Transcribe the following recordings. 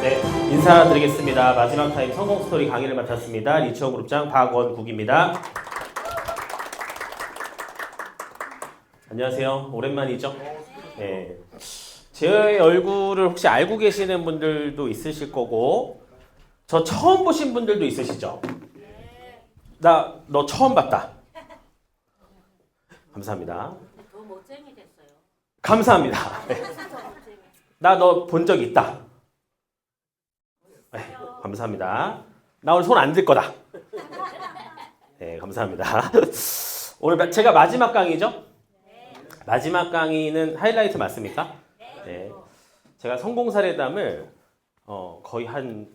네, 인사드리겠습니다. 마지막 타임 성공 스토리 강의를 맡았습니다. 리치원 그룹장 박원국입니다. 안녕하세요. 오랜만이죠? 네. 제 얼굴을 혹시 알고 계시는 분들도 있으실 거고, 저 처음 보신 분들도 있으시죠? 나 너 처음 봤다. 감사합니다. 더 멋쟁이 됐어요. 감사합니다. 나 너 본 적 있다. 네, 감사합니다. 나 오늘 손 안 들 거다. 네, 감사합니다. 오늘 제가 마지막 강의죠? 마지막 강의는 하이라이트 맞습니까? 네. 제가 성공사례담을 거의 한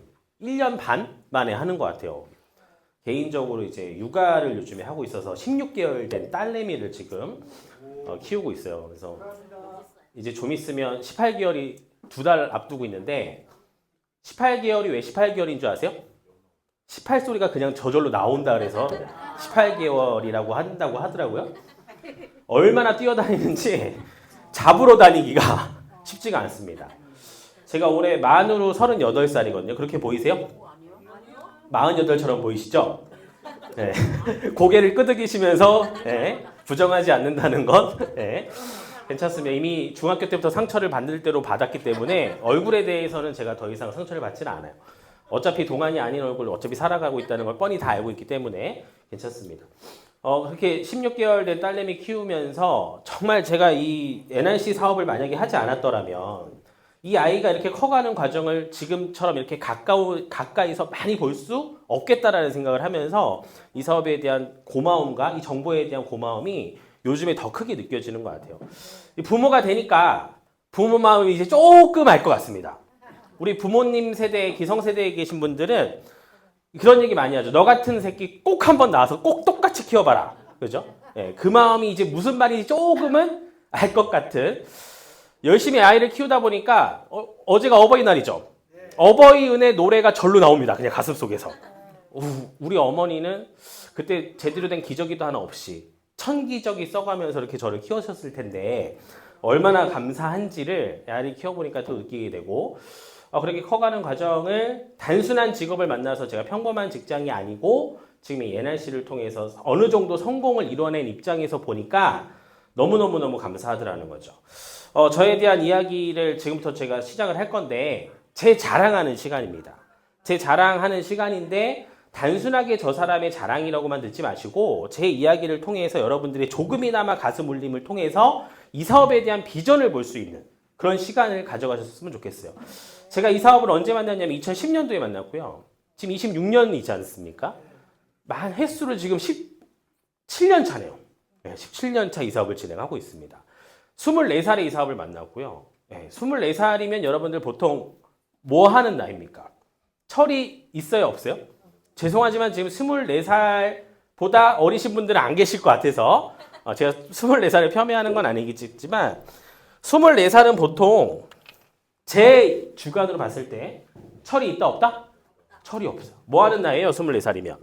1년 반 만에 하는 것 같아요. 개인적으로 이제 육아를 요즘에 하고 있어서 16개월 된 딸내미를 지금 키우고 있어요. 그래서 이제 좀 있으면 18개월이 2달 앞두고 있는데 18개월이 왜 18개월인 줄 아세요? 18소리가 그냥 저절로 나온다 그래서 18개월이라고 한다고 하더라고요. 얼마나 뛰어다니는지 잡으러 다니기가 쉽지가 않습니다. 제가 올해 만으로 38살이거든요. 그렇게 보이세요? 48처럼 보이시죠? 네. 고개를 끄덕이시면서 네. 부정하지 않는다는 것 네. 괜찮습니다. 이미 중학교 때부터 상처를 받을 대로 받았기 때문에 얼굴에 대해서는 제가 더 이상 상처를 받지는 않아요. 어차피 동안이 아닌 얼굴을 어차피 살아가고 있다는 걸 뻔히 다 알고 있기 때문에 괜찮습니다. 그렇게 16개월 된 딸내미 키우면서 정말 제가 이 NRC 사업을 만약에 하지 않았더라면 이 아이가 이렇게 커가는 과정을 지금처럼 이렇게 가까이서 많이 볼 수 없겠다라는 생각을 하면서 이 사업에 대한 고마움과 이 정보에 대한 고마움이 요즘에 더 크게 느껴지는 것 같아요. 부모가 되니까 부모 마음이 이제 조금 알 것 같습니다. 우리 부모님 세대, 기성세대에 계신 분들은 그런 얘기 많이 하죠. 너 같은 새끼 꼭 한번 낳아서 꼭 똑같이 키워봐라. 그죠? 네, 그 마음이 이제 무슨 말인지 조금은 알 것 같은 열심히 아이를 키우다 보니까 어제가 어버이날이죠. 어버이 은혜 노래가 절로 나옵니다. 그냥 가슴속에서. 우리 어머니는 그때 제대로 된 기저귀도 하나 없이 천기저귀 써가면서 이렇게 저를 키우셨을 텐데 얼마나 감사한지를 아이를 키워보니까 또 느끼게 되고 그렇게 커가는 과정을 단순한 직업을 만나서 제가 평범한 직장이 아니고 지금 이 NRC를 통해서 어느 정도 성공을 이뤄낸 입장에서 보니까 너무너무 감사하더라는 거죠. 저에 대한 이야기를 지금부터 제가 시작을 할 건데 제 자랑하는 시간입니다. 제 자랑하는 시간인데 단순하게 저 사람의 자랑이라고만 듣지 마시고 제 이야기를 통해서 여러분들의 조금이나마 가슴 울림을 통해서 이 사업에 대한 비전을 볼 수 있는 그런 시간을 가져가셨으면 좋겠어요. 제가 이 사업을 언제 만났냐면 2010년도에 만났고요. 지금 26년이지 않습니까? 만 횟수를 지금 17년 차네요. 네, 17년 차 이 사업을 진행하고 있습니다. 24살에 이 사업을 만났고요. 네, 24살이면 여러분들 보통 뭐 하는 나이입니까? 철이 있어요, 없어요? 죄송하지만 지금 24살보다 어리신 분들은 안 계실 것 같아서 제가 24살을 폄훼하는 건 아니겠지만 24살은 보통 제 주관으로 봤을 때 철이 있다 없다? 철이 없어요. 뭐 하는 나이예요? 24살이면.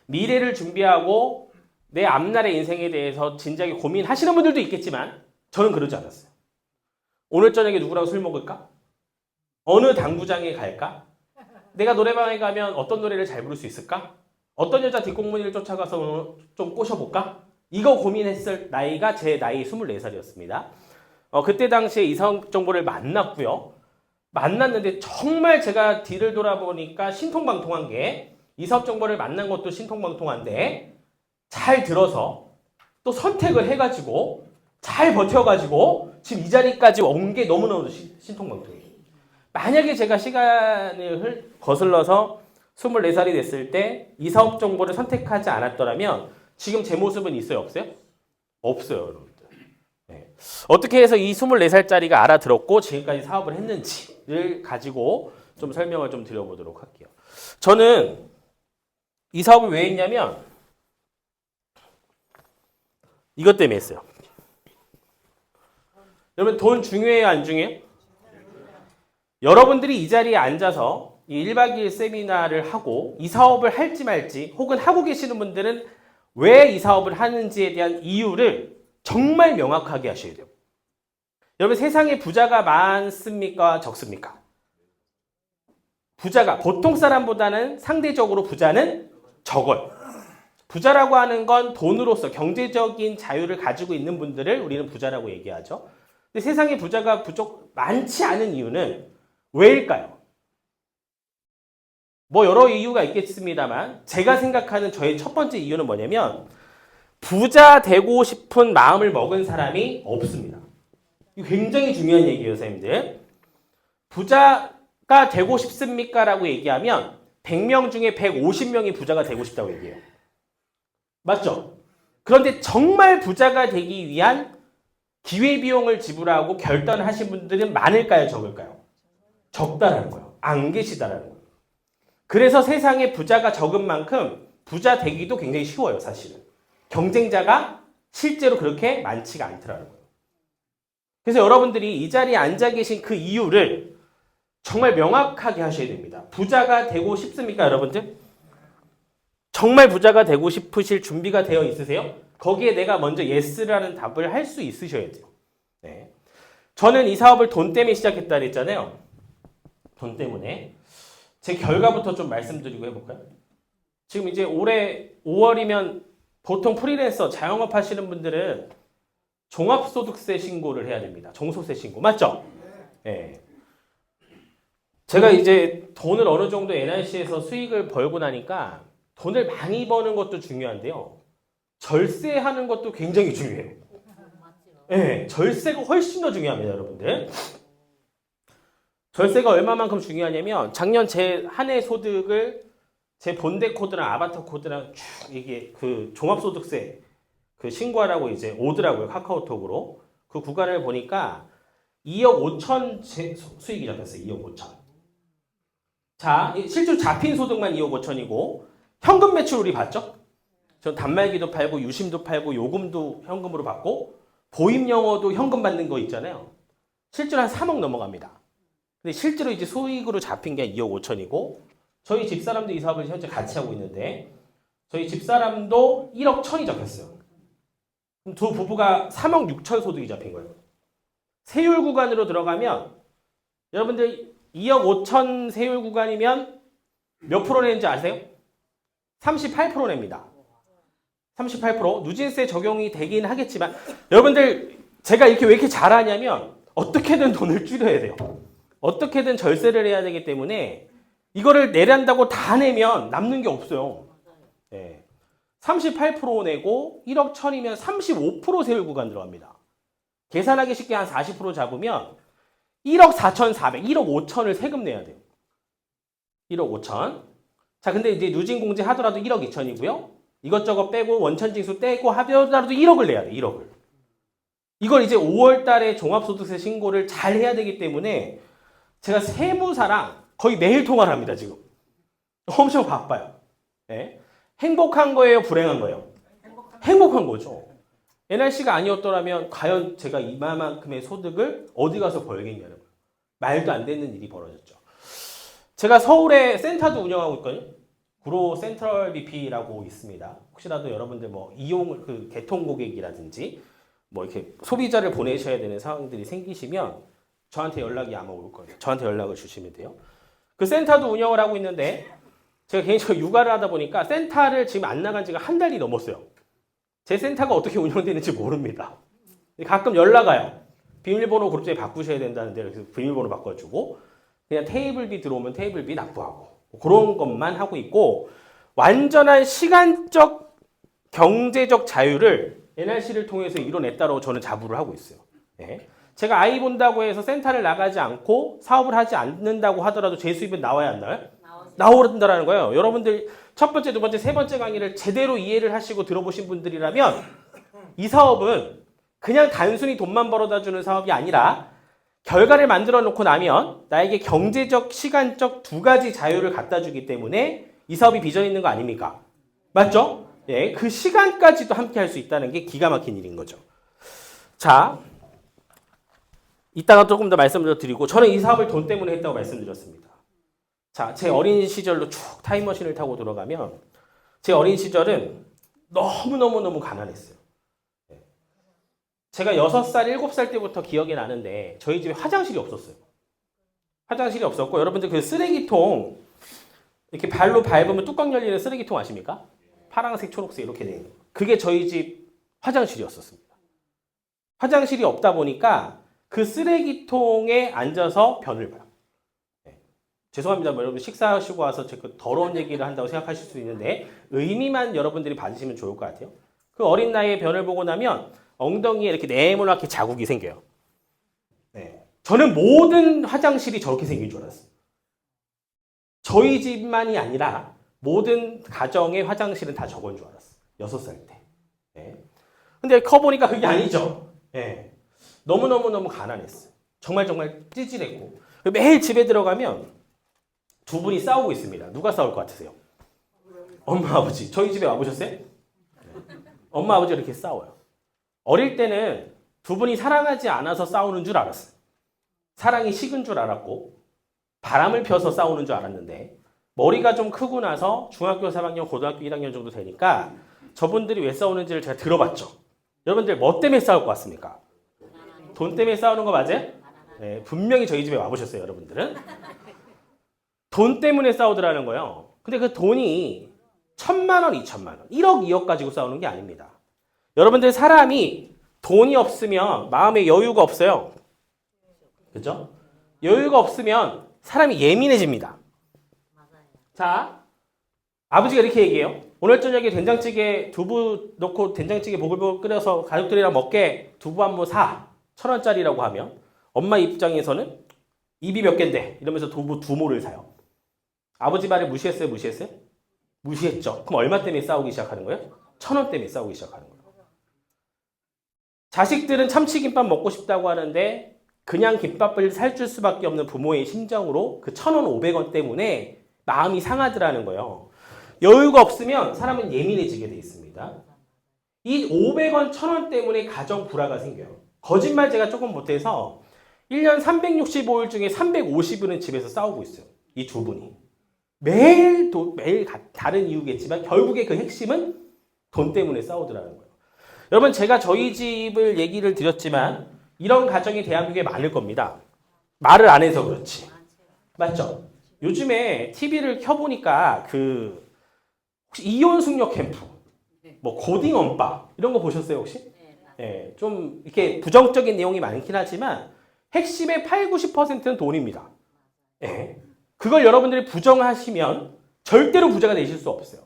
미래를 준비하고 내 앞날의 인생에 대해서 진작에 고민하시는 분들도 있겠지만 저는 그러지 않았어요. 오늘 저녁에 누구랑 술 먹을까? 어느 당구장에 갈까? 내가 노래방에 가면 어떤 노래를 잘 부를 수 있을까? 어떤 여자 뒷공무니를 쫓아가서 좀 꼬셔볼까? 이거 고민했을 나이가 제 나이 24살이었습니다. 그때 당시에 이사업 정보를 만났고요. 만났는데 정말 제가 뒤를 돌아보니까 신통방통한 게 이사업 정보를 만난 것도 신통방통한데 잘 들어서 또 선택을 해가지고 잘 버텨가지고 지금 이 자리까지 온 게 너무너무 신통방통해요. 만약에 제가 시간을 거슬러서 24살이 됐을 때 이 사업 정보를 선택하지 않았더라면 지금 제 모습은 있어요? 없어요? 없어요, 여러분들. 네. 어떻게 해서 이 24살짜리가 알아들었고 지금까지 사업을 했는지를 가지고 좀 설명을 좀 드려보도록 할게요. 저는 이 사업을 왜 했냐면 이것 때문에 했어요. 여러분 돈 중요해요? 안 중요해요? 여러분들이 이 자리에 앉아서 이 1박 2일 세미나를 하고 이 사업을 할지 말지 혹은 하고 계시는 분들은 왜 이 사업을 하는지에 대한 이유를 정말 명확하게 하셔야 돼요. 여러분 세상에 부자가 많습니까? 적습니까? 부자가 보통 사람보다는 상대적으로 부자는 적어요. 부자라고 하는 건 돈으로서 경제적인 자유를 가지고 있는 분들을 우리는 부자라고 얘기하죠. 근데 세상에 부자가 부족 많지 않은 이유는 왜일까요? 뭐 여러 이유가 있겠습니다만 제가 생각하는 저의 첫 번째 이유는 뭐냐면 부자 되고 싶은 마음을 먹은 사람이 없습니다. 이거 굉장히 중요한 얘기예요, 선생님들. 부자가 되고 싶습니까? 라고 얘기하면 100명 중에 150명이 부자가 되고 싶다고 얘기해요. 맞죠? 그런데 정말 부자가 되기 위한 기회비용을 지불하고 결단하신 분들은 많을까요? 적을까요? 적다라는 거예요. 안 계시다라는 거예요. 그래서 세상에 부자가 적은 만큼 부자 되기도 굉장히 쉬워요, 사실은. 경쟁자가 실제로 그렇게 많지가 않더라는 거예요. 그래서 여러분들이 이 자리에 앉아 계신 그 이유를 정말 명확하게 하셔야 됩니다. 부자가 되고 싶습니까, 여러분들? 정말 부자가 되고 싶으실 준비가 되어 있으세요? 거기에 내가 먼저 예스라는 답을 할 수 있으셔야 돼요. 네. 저는 이 사업을 돈 때문에 시작했다 그랬잖아요. 돈 때문에. 제 결과부터 좀 말씀드리고 해볼까요? 지금 이제 올해 5월이면 보통 프리랜서, 자영업 하시는 분들은 종합소득세 신고를 해야 됩니다. 종소세 신고. 맞죠? 네. 제가 이제 돈을 어느 정도 NRC에서 수익을 벌고 나니까 돈을 많이 버는 것도 중요한데요. 절세하는 것도 굉장히 중요해요. 네, 절세가 훨씬 더 중요합니다, 여러분들. 절세가 얼마만큼 중요하냐면 작년 제 한 해 소득을 제 본대 코드랑 아바타 코드랑 쭉 이게 그 종합소득세 그 신고하라고 이제 오더라고요, 카카오톡으로. 그 구간을 보니까 2억 5천 수익이 잡혔어요. 2억 5천. 자, 실제로 잡힌 소득만 2억 5천이고 현금 매출율이 봤죠? 전 단말기도 팔고 유심도 팔고 요금도 현금으로 받고 보임영어도 현금 받는 거 있잖아요. 실제로 한 3억 넘어갑니다. 근데 실제로 이제 수익으로 잡힌 게 2억 5천이고 저희 집사람도 이 사업을 현재 같이 하고 있는데 저희 집사람도 1억 1천이 잡혔어요. 그럼 두 부부가 3억 6천 소득이 잡힌 거예요. 세율 구간으로 들어가면 여러분들 2억 5천 세율 구간이면 몇 프로 내는지 아세요? 38% 냅니다. 38% 누진세 적용이 되긴 하겠지만 여러분들 제가 이렇게 왜 이렇게 잘하냐면 어떻게든 돈을 줄여야 돼요. 어떻게든 절세를 해야 되기 때문에 이거를 내란다고 다 내면 남는 게 없어요. 네. 38% 내고 1억 1천이면 35% 세율 구간 들어갑니다. 계산하기 쉽게 한 40% 잡으면 1억 4,400, 1억 5천을 세금 내야 돼요. 1억 5천. 자, 근데 이제 누진공제 하더라도 1억 2천이고요. 이것저것 빼고 원천징수 떼고 하더라도 1억을 내야 돼. 1억을. 이걸 이제 5월 달에 종합소득세 신고를 잘 해야 되기 때문에 제가 세무사랑 거의 매일 통화를 합니다, 지금. 엄청 바빠요. 네. 행복한 거예요, 불행한 거예요? 행복한 거죠. NRC가 아니었더라면 과연 제가 이만큼의 소득을 어디 가서 벌겠냐는 거예요. 말도 안 되는 일이 벌어졌죠. 제가 서울에 센터도 운영하고 있거든요. 구로 센트럴 BP라고 있습니다. 혹시라도 여러분들 뭐 이용 그 개통 고객이라든지 뭐 이렇게 소비자를 보내셔야 되는 상황들이 생기시면 저한테 연락이 아마 올 거예요. 저한테 연락을 주시면 돼요. 그 센터도 운영을 하고 있는데 제가 개인적으로 육아를 하다 보니까 센터를 지금 안 나간 지가 한 달이 넘었어요. 제 센터가 어떻게 운영되는지 모릅니다. 가끔 연락 와요. 비밀번호 그룹에 바꾸셔야 된다는데 그래서 비밀번호 바꿔주고 그냥 테이블비 들어오면 테이블비 납부하고 그런 것만 하고 있고 완전한 시간적 경제적 자유를 NRC를 통해서 이뤄냈다고 저는 자부를 하고 있어요. 네. 제가 아이 본다고 해서 센터를 나가지 않고 사업을 하지 않는다고 하더라도 제 수입은 나와야 안 나와요? 나오는다라는 거예요. 여러분들 첫 번째, 두 번째, 세 번째 강의를 제대로 이해를 하시고 들어보신 분들이라면 이 사업은 그냥 단순히 돈만 벌어다 주는 사업이 아니라 결과를 만들어 놓고 나면 나에게 경제적, 시간적 두 가지 자유를 갖다 주기 때문에 이 사업이 비전 있는 거 아닙니까? 맞죠? 예, 그 시간까지도 함께 할 수 있다는 게 기가 막힌 일인 거죠. 자, 이따가 조금 더 말씀을 드리고 저는 이 사업을 돈 때문에 했다고 말씀드렸습니다. 자, 제 어린 시절로 쭉 타임머신을 타고 돌아가면 제 어린 시절은 너무너무 가난했어요. 제가 6살, 7살 때부터 기억이 나는데 저희 집에 화장실이 없었어요. 화장실이 없었고 여러분들 그 쓰레기통 이렇게 발로 밟으면 뚜껑 열리는 쓰레기통 아십니까? 파란색, 초록색 이렇게 되는 거. 그게 저희 집 화장실이었었습니다. 화장실이 없다 보니까 그 쓰레기통에 앉아서 변을 봐요. 네. 죄송합니다. 뭐 여러분 식사하시고 와서 그 더러운 얘기를 한다고 생각하실 수 있는데 의미만 여러분들이 봐주시면 좋을 것 같아요. 그 어린 나이에 변을 보고 나면 엉덩이에 이렇게 네모나게 자국이 생겨요. 네. 저는 모든 화장실이 저렇게 생긴 줄 알았어요. 저희 집만이 아니라 모든 가정의 화장실은 다 저건 줄 알았어요. 6살 때. 네. 근데 커보니까 그게 아니죠. 네. 너무너무 가난했어요. 정말 찌질했고. 매일 집에 들어가면 두 분이 싸우고 있습니다. 누가 싸울 것 같으세요? 엄마, 아버지. 저희 집에 와보셨어요? 네. 엄마, 아버지 이렇게 싸워요. 어릴 때는 두 분이 사랑하지 않아서 싸우는 줄 알았어요. 사랑이 식은 줄 알았고 바람을 펴서 싸우는 줄 알았는데 머리가 좀 크고 나서 중학교 3학년, 고등학교 1학년 정도 되니까 저분들이 왜 싸우는지를 제가 들어봤죠. 여러분들 뭐 때문에 싸울 것 같습니까? 돈 때문에 싸우는 거 맞아요? 네, 분명히 저희 집에 와보셨어요, 여러분들은. 돈 때문에 싸우더라는 거예요. 근데 그 돈이 1,000만 원, 2,000만 원, 1억, 2억 가지고 싸우는 게 아닙니다. 여러분들 사람이 돈이 없으면 마음에 여유가 없어요. 그죠? 여유가 없으면 사람이 예민해집니다. 자, 아버지가 이렇게 얘기해요. 오늘 저녁에 된장찌개 두부 넣고 된장찌개 보글보글 끓여서 가족들이랑 먹게 두부 한 모 사. 1,000원짜리라고 하면 엄마 입장에서는 입이 몇 갠데 이러면서 두부 2모를 사요. 아버지 말을 무시했어요? 무시했죠. 그럼 얼마 때문에 싸우기 시작하는 거예요? 1,000원 때문에 싸우기 시작하는 거예요. 자식들은 참치김밥 먹고 싶다고 하는데 그냥 김밥을 살줄 수밖에 없는 부모의 심정으로 그 1,000원, 500원 때문에 마음이 상하더라는 거예요. 여유가 없으면 사람은 예민해지게 돼 있습니다. 이 500원, 1,000원 때문에 가정 불화가 생겨요. 거짓말 제가 조금 못해서 1년 365일 중에 350일은 집에서 싸우고 있어요. 이 두 분이. 매일 다른 이유겠지만 결국에 그 핵심은 돈 때문에 싸우더라는 거예요. 여러분 제가 저희 집을 얘기를 드렸지만 이런 가정이 대한민국에 많을 겁니다. 말을 안 해서 그렇지. 맞죠? 요즘에 TV를 켜보니까 혹시 이혼 숙녀 캠프, 뭐 고딩 엄빠 이런 거 보셨어요 혹시? 네, 좀 이렇게 부정적인 내용이 많긴 하지만 핵심의 8, 90%는 돈입니다. 네. 그걸 여러분들이 부정하시면 절대로 부자가 되실 수 없어요.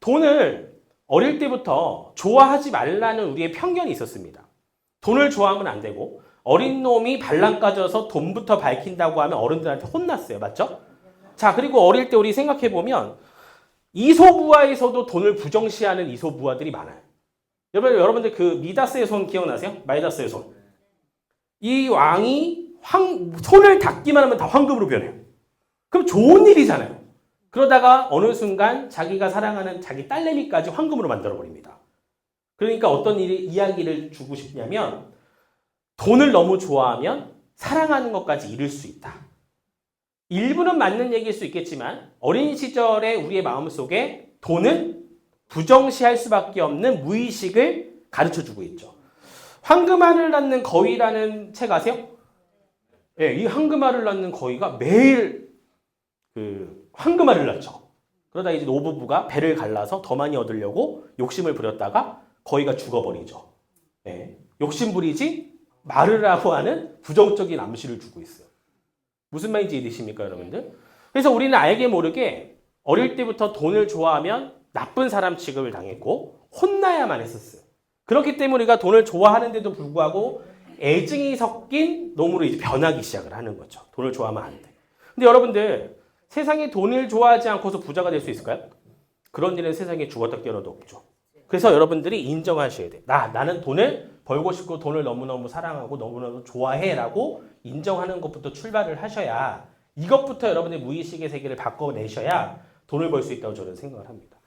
돈을 어릴 때부터 좋아하지 말라는 우리의 편견이 있었습니다. 돈을 좋아하면 안 되고 어린 놈이 발랑 까져서 돈부터 밝힌다고 하면 어른들한테 혼났어요. 맞죠? 자, 그리고 어릴 때 우리 생각해보면 이소부화에서도 돈을 부정시하는 이소부화들이 많아요. 여러분들 그 미다스의 손 기억나세요? 마이다스의 손. 이 왕이 손을 닿기만 하면 다 황금으로 변해요. 그럼 좋은 일이잖아요. 그러다가 어느 순간 자기가 사랑하는 자기 딸내미까지 황금으로 만들어버립니다. 그러니까 어떤 이야기를 주고 싶냐면 돈을 너무 좋아하면 사랑하는 것까지 잃을 수 있다. 일부는 맞는 얘기일 수 있겠지만 어린 시절에 우리의 마음속에 돈은 부정시할 수밖에 없는 무의식을 가르쳐주고 있죠. 황금알을 낳는 거위라는 책 아세요? 네, 이 황금알을 낳는 거위가 매일 황금알을 낳죠. 그러다 이제 노부부가 배를 갈라서 더 많이 얻으려고 욕심을 부렸다가 거위가 죽어버리죠. 네, 욕심 부리지 말으라고 하는 부정적인 암시를 주고 있어요. 무슨 말인지 이해되십니까, 여러분들? 그래서 우리는 알게 모르게 어릴 때부터 돈을 좋아하면 나쁜 사람 취급을 당했고 혼나야만 했었어요. 그렇기 때문에 우리가 돈을 좋아하는데도 불구하고 애증이 섞인 놈으로 이제 변하기 시작을 하는 거죠. 돈을 좋아하면 안 돼. 근데 여러분들 세상에 돈을 좋아하지 않고서 부자가 될 수 있을까요? 그런 일은 세상에 죽었다 깨어나도 없죠. 그래서 여러분들이 인정하셔야 돼. 나는 돈을 벌고 싶고 돈을 너무너무 사랑하고 너무너무 좋아해 라고 인정하는 것부터 출발을 하셔야 이것부터 여러분의 무의식의 세계를 바꿔내셔야 돈을 벌 수 있다고 저는 생각을 합니다.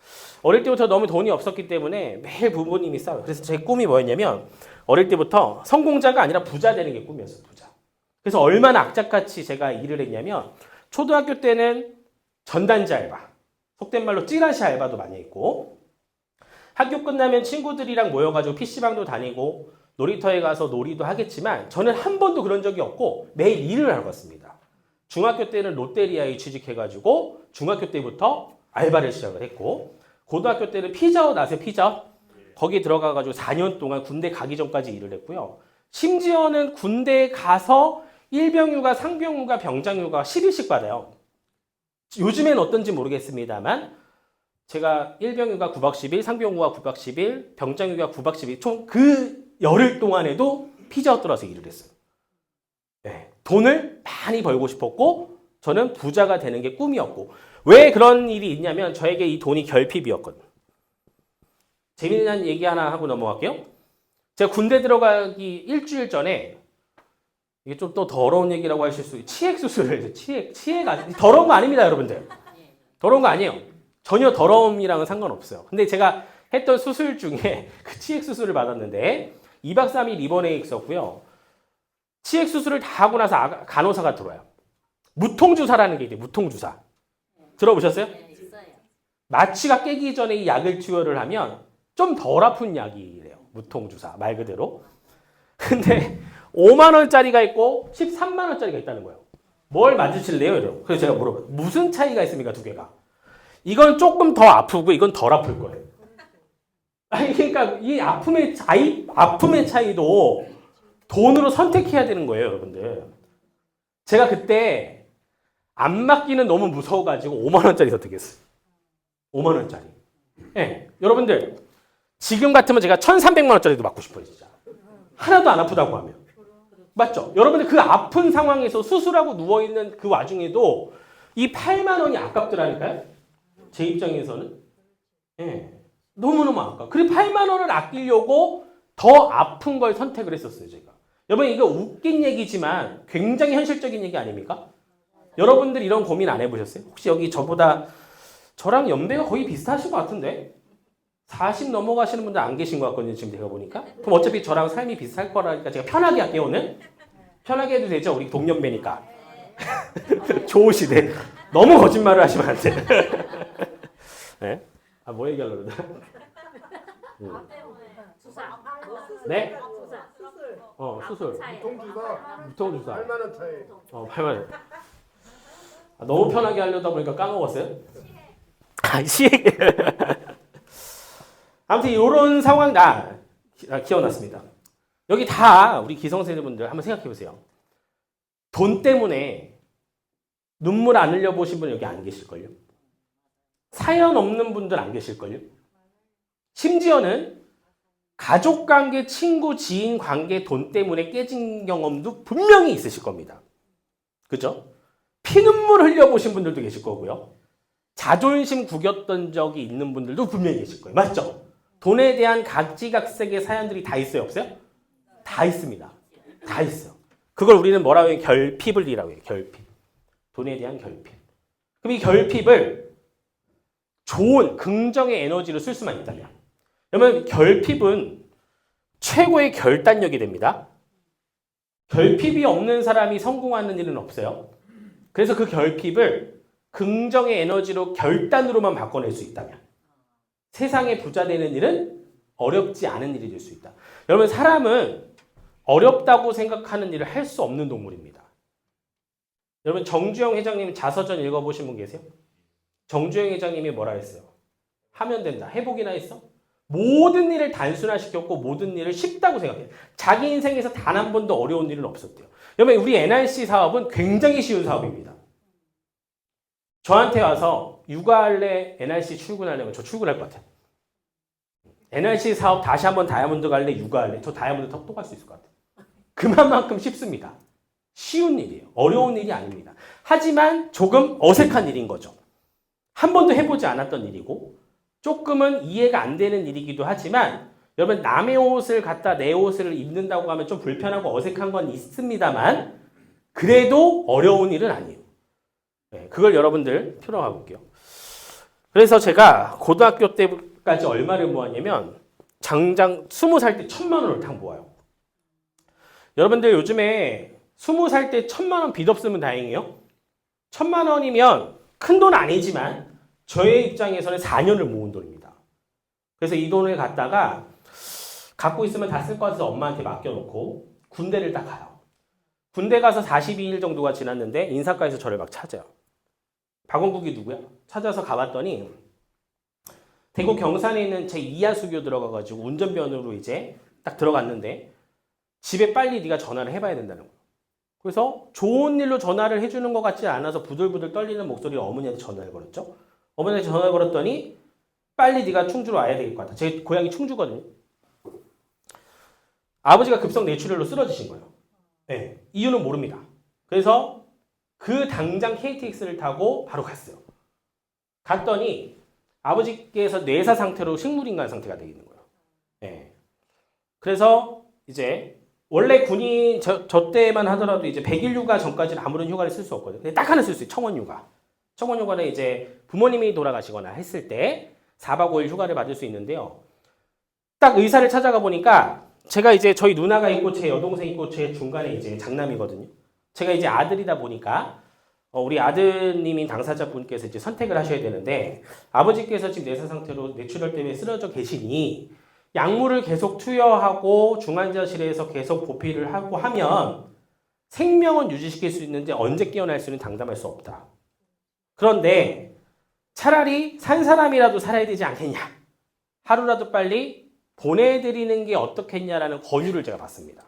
어릴 때부터 너무 돈이 없었기 때문에 매일 부모님이 싸워요. 그래서 제 꿈이 뭐였냐면 어릴 때부터 성공자가 아니라 부자 되는 게 꿈이었어요. 부자. 그래서 얼마나 악착같이 제가 일을 했냐면 초등학교 때는 전단지 알바, 속된 말로 찌라시 알바도 많이 했고 학교 끝나면 친구들이랑 모여가지고 PC방도 다니고 놀이터에 가서 놀이도 하겠지만 저는 한 번도 그런 적이 없고 매일 일을 하러 갔습니다. 중학교 때는 롯데리아에 취직해가지고 중학교 때부터 알바를 시작을 했고 고등학교 때는 피자헛 아세요? 피자헛? 거기 들어가가지고 4년 동안 군대 가기 전까지 일을 했고요. 심지어는 군대에 가서 일병휴가, 상병휴가, 병장휴가 10일씩 받아요. 요즘엔 어떤지 모르겠습니다만 제가 일병휴가 9박 10일, 상병휴가 9박 10일, 병장휴가 9박 10일 총 그 열흘 동안에도 피자헛 들어서 일을 했어요. 네, 돈을 많이 벌고 싶었고 저는 부자가 되는 게 꿈이었고 왜 그런 일이 있냐면 저에게 이 돈이 결핍이었거든요. 재미난 얘기 하나 하고 넘어갈게요. 제가 군대 들어가기 일주일 전에 이게 좀 또 더러운 얘기라고 하실 수 있어요. 치액 수술을 해서 치액 더러운 거 아닙니다, 여러분들. 더러운 거 아니에요. 전혀 더러움이랑은 상관없어요. 근데 제가 했던 수술 중에 그 치액 수술을 받았는데 2박 3일 입원해 있었고요. 치액 수술을 다 하고 나서 간호사가 들어와요. 무통주사라는 게 있대요. 무통주사. 들어보셨어요? 마취가 깨기 전에 이 약을 투여를 하면 좀 덜 아픈 약이래요. 무통주사 말 그대로. 근데 5만 원짜리가 있고 13만 원짜리가 있다는 거예요. 뭘 맞으실래요? 이래요. 그래서 제가 물어봐요. 무슨 차이가 있습니까? 두 개가. 이건 조금 더 아프고 이건 덜 아플 거예요. 아니 그러니까 이 아픔의 차이도 돈으로 선택해야 되는 거예요, 여러분들. 제가 그때 안 맞기는 너무 무서워가지고 5만 원짜리 선택했어요. 5만 원짜리. 네, 여러분들 지금 같으면 제가 1,300만 원짜리도 맞고 싶어요, 진짜. 하나도 안 아프다고 하면. 맞죠? 여러분들 그 아픈 상황에서 수술하고 누워있는 그 와중에도 이 8만 원이 아깝더라니까요? 제 입장에서는. 네, 너무너무 아까워. 그리고 8만 원을 아끼려고 더 아픈 걸 선택을 했었어요, 제가. 여러분 이거 웃긴 얘기지만 굉장히 현실적인 얘기 아닙니까? 여러분들 이런 고민 안 해보셨어요? 혹시 여기 저랑 연배가 거의 비슷하실 것 같은데 40 넘어가시는 분들 안 계신 것 같거든요, 지금 제가 보니까. 그럼 어차피 저랑 삶이 비슷할 거라니까 제가 편하게 할게요, 오늘. 편하게 해도 되죠? 우리 동년배니까. 좋으시대. 너무 거짓말을 하시면 안 돼. 네? 아, 뭐 얘기하려고 그러나? 네? 수술. 무통주사. 8만 원 차이. 8만 원. 아, 너무 편하게 하려다 보니까 까먹었어요? 시액. 아무튼 이런 상황 기억났습니다. 여기 다 우리 기성세대분들 한번 생각해 보세요. 돈 때문에 눈물 안 흘려보신 분 여기 안 계실걸요? 사연 없는 분들 안 계실걸요? 심지어는 가족관계, 친구, 지인 관계 돈 때문에 깨진 경험도 분명히 있으실 겁니다. 그죠? 피눈물 흘려보신 분들도 계실 거고요. 자존심 구겼던 적이 있는 분들도 분명히 계실 거예요. 맞죠? 돈에 대한 각지각색의 사연들이 다 있어요? 없어요? 다 있습니다. 다 있어요. 그걸 우리는 뭐라고 해요? 결핍을 이라고 해요. 결핍. 돈에 대한 결핍. 그럼 이 결핍을 좋은 긍정의 에너지로 쓸 수만 있다면 그러면 결핍은 최고의 결단력이 됩니다. 결핍이 없는 사람이 성공하는 일은 없어요. 그래서 그 결핍을 긍정의 에너지로 결단으로만 바꿔낼 수 있다면 세상에 부자 되는 일은 어렵지 않은 일이 될 수 있다. 여러분 사람은 어렵다고 생각하는 일을 할 수 없는 동물입니다. 여러분 정주영 회장님 자서전 읽어보신 분 계세요? 정주영 회장님이 뭐라 했어요? 하면 된다. 해보기나 했어? 모든 일을 단순화시켰고 모든 일을 쉽다고 생각해요. 자기 인생에서 단 한 번도 어려운 일은 없었대요. 여러분 우리 NRC 사업은 굉장히 쉬운 사업입니다. 저한테 와서 육아할래, NRC 출근할래면 저 출근할 것 같아요. NRC 사업 다시 한번 다이아몬드 갈래, 육아할래. 저 다이아몬드 또 갈 수 있을 것 같아요. 그만큼 쉽습니다. 쉬운 일이에요. 어려운 일이 아닙니다. 하지만 조금 어색한 일인 거죠. 한 번도 해보지 않았던 일이고 조금은 이해가 안 되는 일이기도 하지만 여러분 남의 옷을 갖다 내 옷을 입는다고 하면 좀 불편하고 어색한 건 있습니다만 그래도 어려운 일은 아니에요. 네, 그걸 여러분들 표현해 볼게요. 그래서 제가 고등학교 때까지 얼마를 모았냐면 장장 20살 때 1,000만 원을 딱 모아요. 여러분들 요즘에 20살 때 1,000만 원 빚 없으면 다행이에요. 1,000만 원이면 큰 돈 아니지만 저의 입장에서는 4년을 모은 돈입니다. 그래서 이 돈을 갖다가 갖고 있으면 다 쓸 것 같아서 엄마한테 맡겨놓고 군대를 딱 가요. 군대 가서 42일 정도가 지났는데 인사과에서 저를 막 찾아요. 박원국이 누구야? 찾아서 가봤더니 대구 경산에 있는 제 이하수교 들어가가지고 운전면허로 이제 딱 들어갔는데 집에 빨리 네가 전화를 해봐야 된다는 거예요. 그래서 좋은 일로 전화를 해주는 것 같지 않아서 부들부들 떨리는 목소리로 어머니한테 전화를 걸었죠. 어머니한테 전화를 걸었더니 빨리 네가 충주로 와야 될 것 같아. 제 고향이 충주거든요. 아버지가 급성 뇌출혈로 쓰러지신 거예요. 네, 이유는 모릅니다. 그래서 그 당장 KTX를 타고 바로 갔어요. 갔더니 아버지께서 뇌사 상태로 식물인간 상태가 되어 있는 거예요. 네. 그래서 이제 원래 군인 저 때만 하더라도 이제 100일 휴가 전까지는 아무런 휴가를 쓸 수 없거든요. 근데 딱 하나 쓸 수 있어요. 청원 휴가. 청원 휴가는 이제 부모님이 돌아가시거나 했을 때 4박 5일 휴가를 받을 수 있는데요. 딱 의사를 찾아가 보니까 제가 이제 저희 누나가 있고 제 여동생 있고 제 중간에 이제 장남이거든요. 제가 이제 아들이다 보니까 우리 아드님인 당사자분께서 이제 선택을 하셔야 되는데 아버지께서 지금 뇌사 상태로 뇌출혈 때문에 쓰러져 계시니 약물을 계속 투여하고 중환자실에서 계속 보필을 하고 하면 생명은 유지시킬 수 있는데 언제 깨어날 수는 장담할 수 없다. 그런데 차라리 산 사람이라도 살아야 되지 않겠냐. 하루라도 빨리 보내드리는 게 어떻겠냐라는 권유를 제가 받습니다.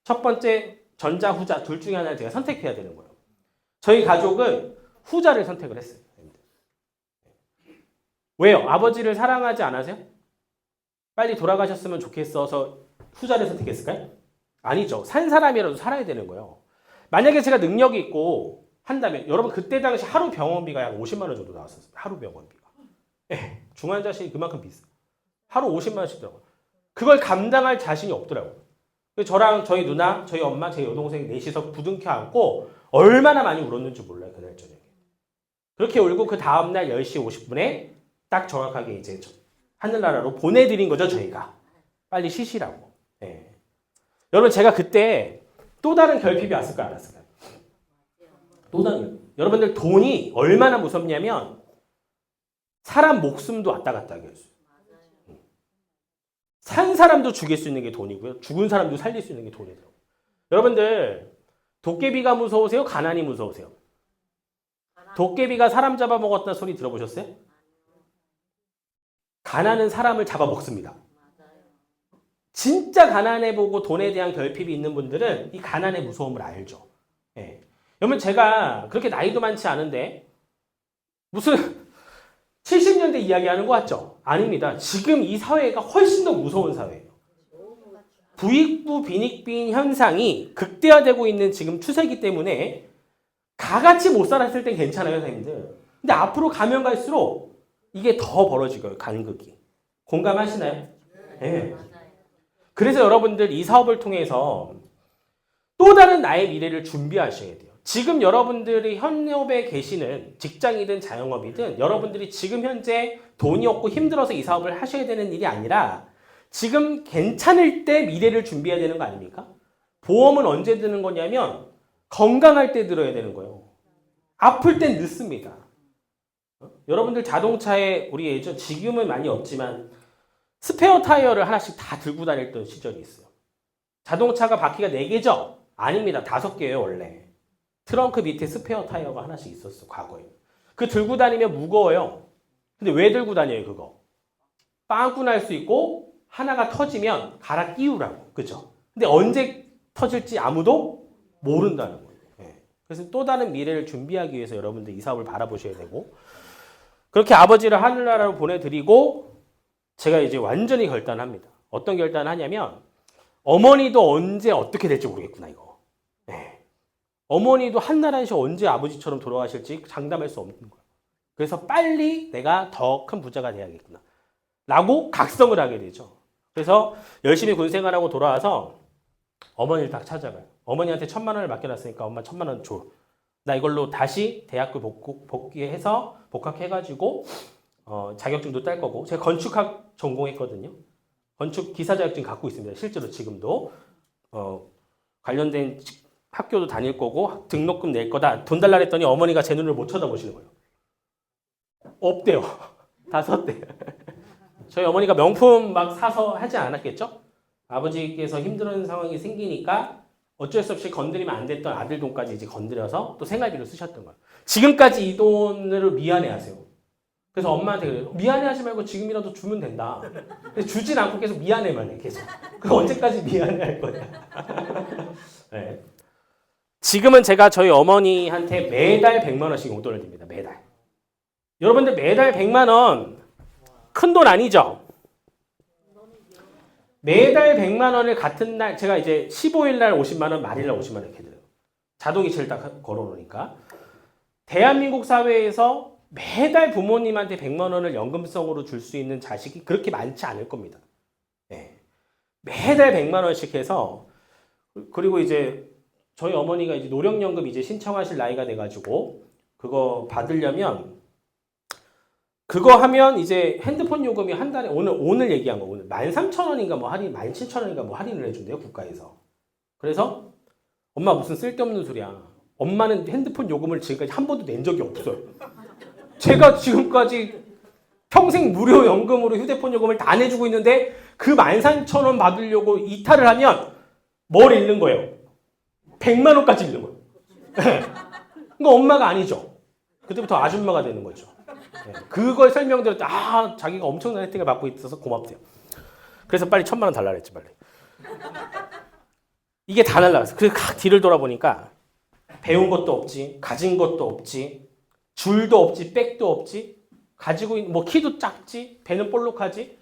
첫 번째 전자, 후자 둘 중에 하나를 제가 선택해야 되는 거예요. 저희 가족은 후자를 선택을 했어요. 왜요? 아버지를 사랑하지 않으세요? 빨리 돌아가셨으면 좋겠어서 후자를 선택했을까요? 아니죠. 산 사람이라도 살아야 되는 거예요. 만약에 제가 능력이 있고 한다면 여러분 그때 당시 하루 병원비가 약 50만 원 정도 나왔었어요. 하루 병원비가. 네, 중환자실이 그만큼 비싸요. 하루 50만 원씩 들어가요. 그걸 감당할 자신이 없더라고요. 저랑 저희 누나, 저희 엄마, 제 여동생 넷이서 부둥켜 안고 얼마나 많이 울었는지 몰라요. 그날 저녁에. 그렇게 울고 그 다음날 10시 50분에 딱 정확하게 이제 하늘나라로 보내드린 거죠. 저희가. 빨리 쉬시라고. 네. 여러분 제가 그때 또 다른 결핍이 왔을까요? 안 왔을까요? 또 다른. 여러분들 돈이 얼마나 무섭냐면 사람 목숨도 왔다 갔다 하게 했어요. 산 사람도 죽일 수 있는 게 돈이고요. 죽은 사람도 살릴 수 있는 게 돈이더라고요. 여러분들 도깨비가 무서우세요? 가난이 무서우세요? 도깨비가 사람 잡아먹었다는 소리 들어보셨어요? 가난은 사람을 잡아먹습니다. 진짜 가난해보고 돈에 대한 결핍이 있는 분들은 이 가난의 무서움을 알죠. 예. 여러분 제가 그렇게 나이도 많지 않은데 무슨 70년대 이야기하는 거 같죠? 아닙니다. 지금 이 사회가 훨씬 더 무서운 사회예요. 부익부 빈익빈 현상이 극대화되고 있는 지금 추세이기 때문에 다 같이 못 살았을 땐 괜찮아요, 선생님들. 근데 앞으로 가면 갈수록 이게 더 벌어지고요, 간극이. 공감하시나요? 네. 그래서 여러분들 이 사업을 통해서 또 다른 나의 미래를 준비하셔야 돼요. 지금 여러분들이 현업에 계시는 직장이든 자영업이든 여러분들이 지금 현재 돈이 없고 힘들어서 이 사업을 하셔야 되는 일이 아니라 지금 괜찮을 때 미래를 준비해야 되는 거 아닙니까? 보험은 언제 드는 거냐면 건강할 때 들어야 되는 거예요. 아플 땐 늦습니다. 여러분들 자동차에 우리 예전 지금은 많이 없지만 스페어 타이어를 하나씩 다 들고 다녔던 시절이 있어요. 자동차가 바퀴가 4개죠? 아닙니다. 5개예요 원래. 트렁크 밑에 스페어 타이어가 하나씩 있었어 과거에. 그 들고 다니면 무거워요. 근데 왜 들고 다녀요 그거? 빵꾸 날 수 있고 하나가 터지면 갈아 끼우라고. 그죠? 근데 언제 터질지 아무도 모른다는 거예요. 네. 그래서 또 다른 미래를 준비하기 위해서 여러분들 이 사업을 바라보셔야 되고 그렇게 아버지를 하늘나라로 보내드리고 제가 이제 완전히 결단합니다. 어떤 결단을 하냐면 어머니도 언제 어떻게 될지 모르겠구나 이거. 네. 어머니도 한나라시 언제 아버지처럼 돌아가실지 장담할 수 없는 거예요. 그래서 빨리 내가 더 큰 부자가 돼야겠구나 라고 각성을 하게 되죠. 그래서 열심히 군생활하고 돌아와서 어머니를 딱 찾아가요. 어머니한테 1,000만 원을 맡겨놨으니까 엄마 1,000만 원 줘. 나 이걸로 다시 대학교 복귀해서 복학해가지고 자격증도 딸 거고 제가 건축학 전공했거든요. 건축 기사 자격증 갖고 있습니다. 실제로 지금도 관련된 학교도 다닐 거고 등록금 낼 거다. 돈 달라 했더니 어머니가 제 눈을 못 쳐다보시는 거예요. 없대요. 다 썼대. 저희 어머니가 명품 막 사서 하지 않았겠죠? 아버지께서 힘든 상황이 생기니까 어쩔 수 없이 건드리면 안 됐던 아들 돈까지 이제 건드려서 또 생활비로 쓰셨던 거예요. 지금까지 이 돈으로 미안해하세요. 그래서 엄마한테 그래요. 미안해하지 말고 지금이라도 주면 된다. 근데 주진 않고 계속 미안해만 해 계속. 그럼 언제까지 미안해할 거냐. 네. 지금은 제가 저희 어머니한테 매달 100만 원씩 용돈을 드립니다. 매달. 여러분들 매달 100만 원 큰 돈 아니죠? 매달 100만 원을 같은 날 제가 이제 15일 날 50만 원, 말일 날 50만 원 이렇게 드려요. 자동이체를 딱 걸어놓으니까. 대한민국 사회에서 매달 부모님한테 100만 원을 연금성으로 줄 수 있는 자식이 그렇게 많지 않을 겁니다. 네. 매달 100만 원씩 해서 그리고 이제 저희 어머니가 이제 노령연금 이제 신청하실 나이가 돼가지고 그거 받으려면 그거 하면 이제 핸드폰 요금이 한 달에 오늘 얘기한 거 오늘 13,000원인가 뭐 할인 17,000원인가 뭐 할인을 해준대요 국가에서. 그래서 엄마 무슨 쓸데없는 소리야. 엄마는 핸드폰 요금을 지금까지 한 번도 낸 적이 없어요. 제가 지금까지 평생 무료 연금으로 휴대폰 요금을 다 내주고 있는데 그 13,000원 받으려고 이탈을 하면 뭘 잃는 거예요? 100만 원까지 잃는 거예요. 그러니까 엄마가 아니죠. 그때부터 아줌마가 되는 거죠. 그걸 설명드렸더니 자기가 엄청난 혜택을 받고 있어서 고맙대요. 그래서 빨리 1,000만 원 달라 그랬지 빨리. 이게 다 날라갔어. 그래서 각 뒤를 돌아보니까 배운 것도 없지, 가진 것도 없지, 줄도 없지, 백도 없지, 가지고 있는 뭐 키도 작지, 배는 볼록하지,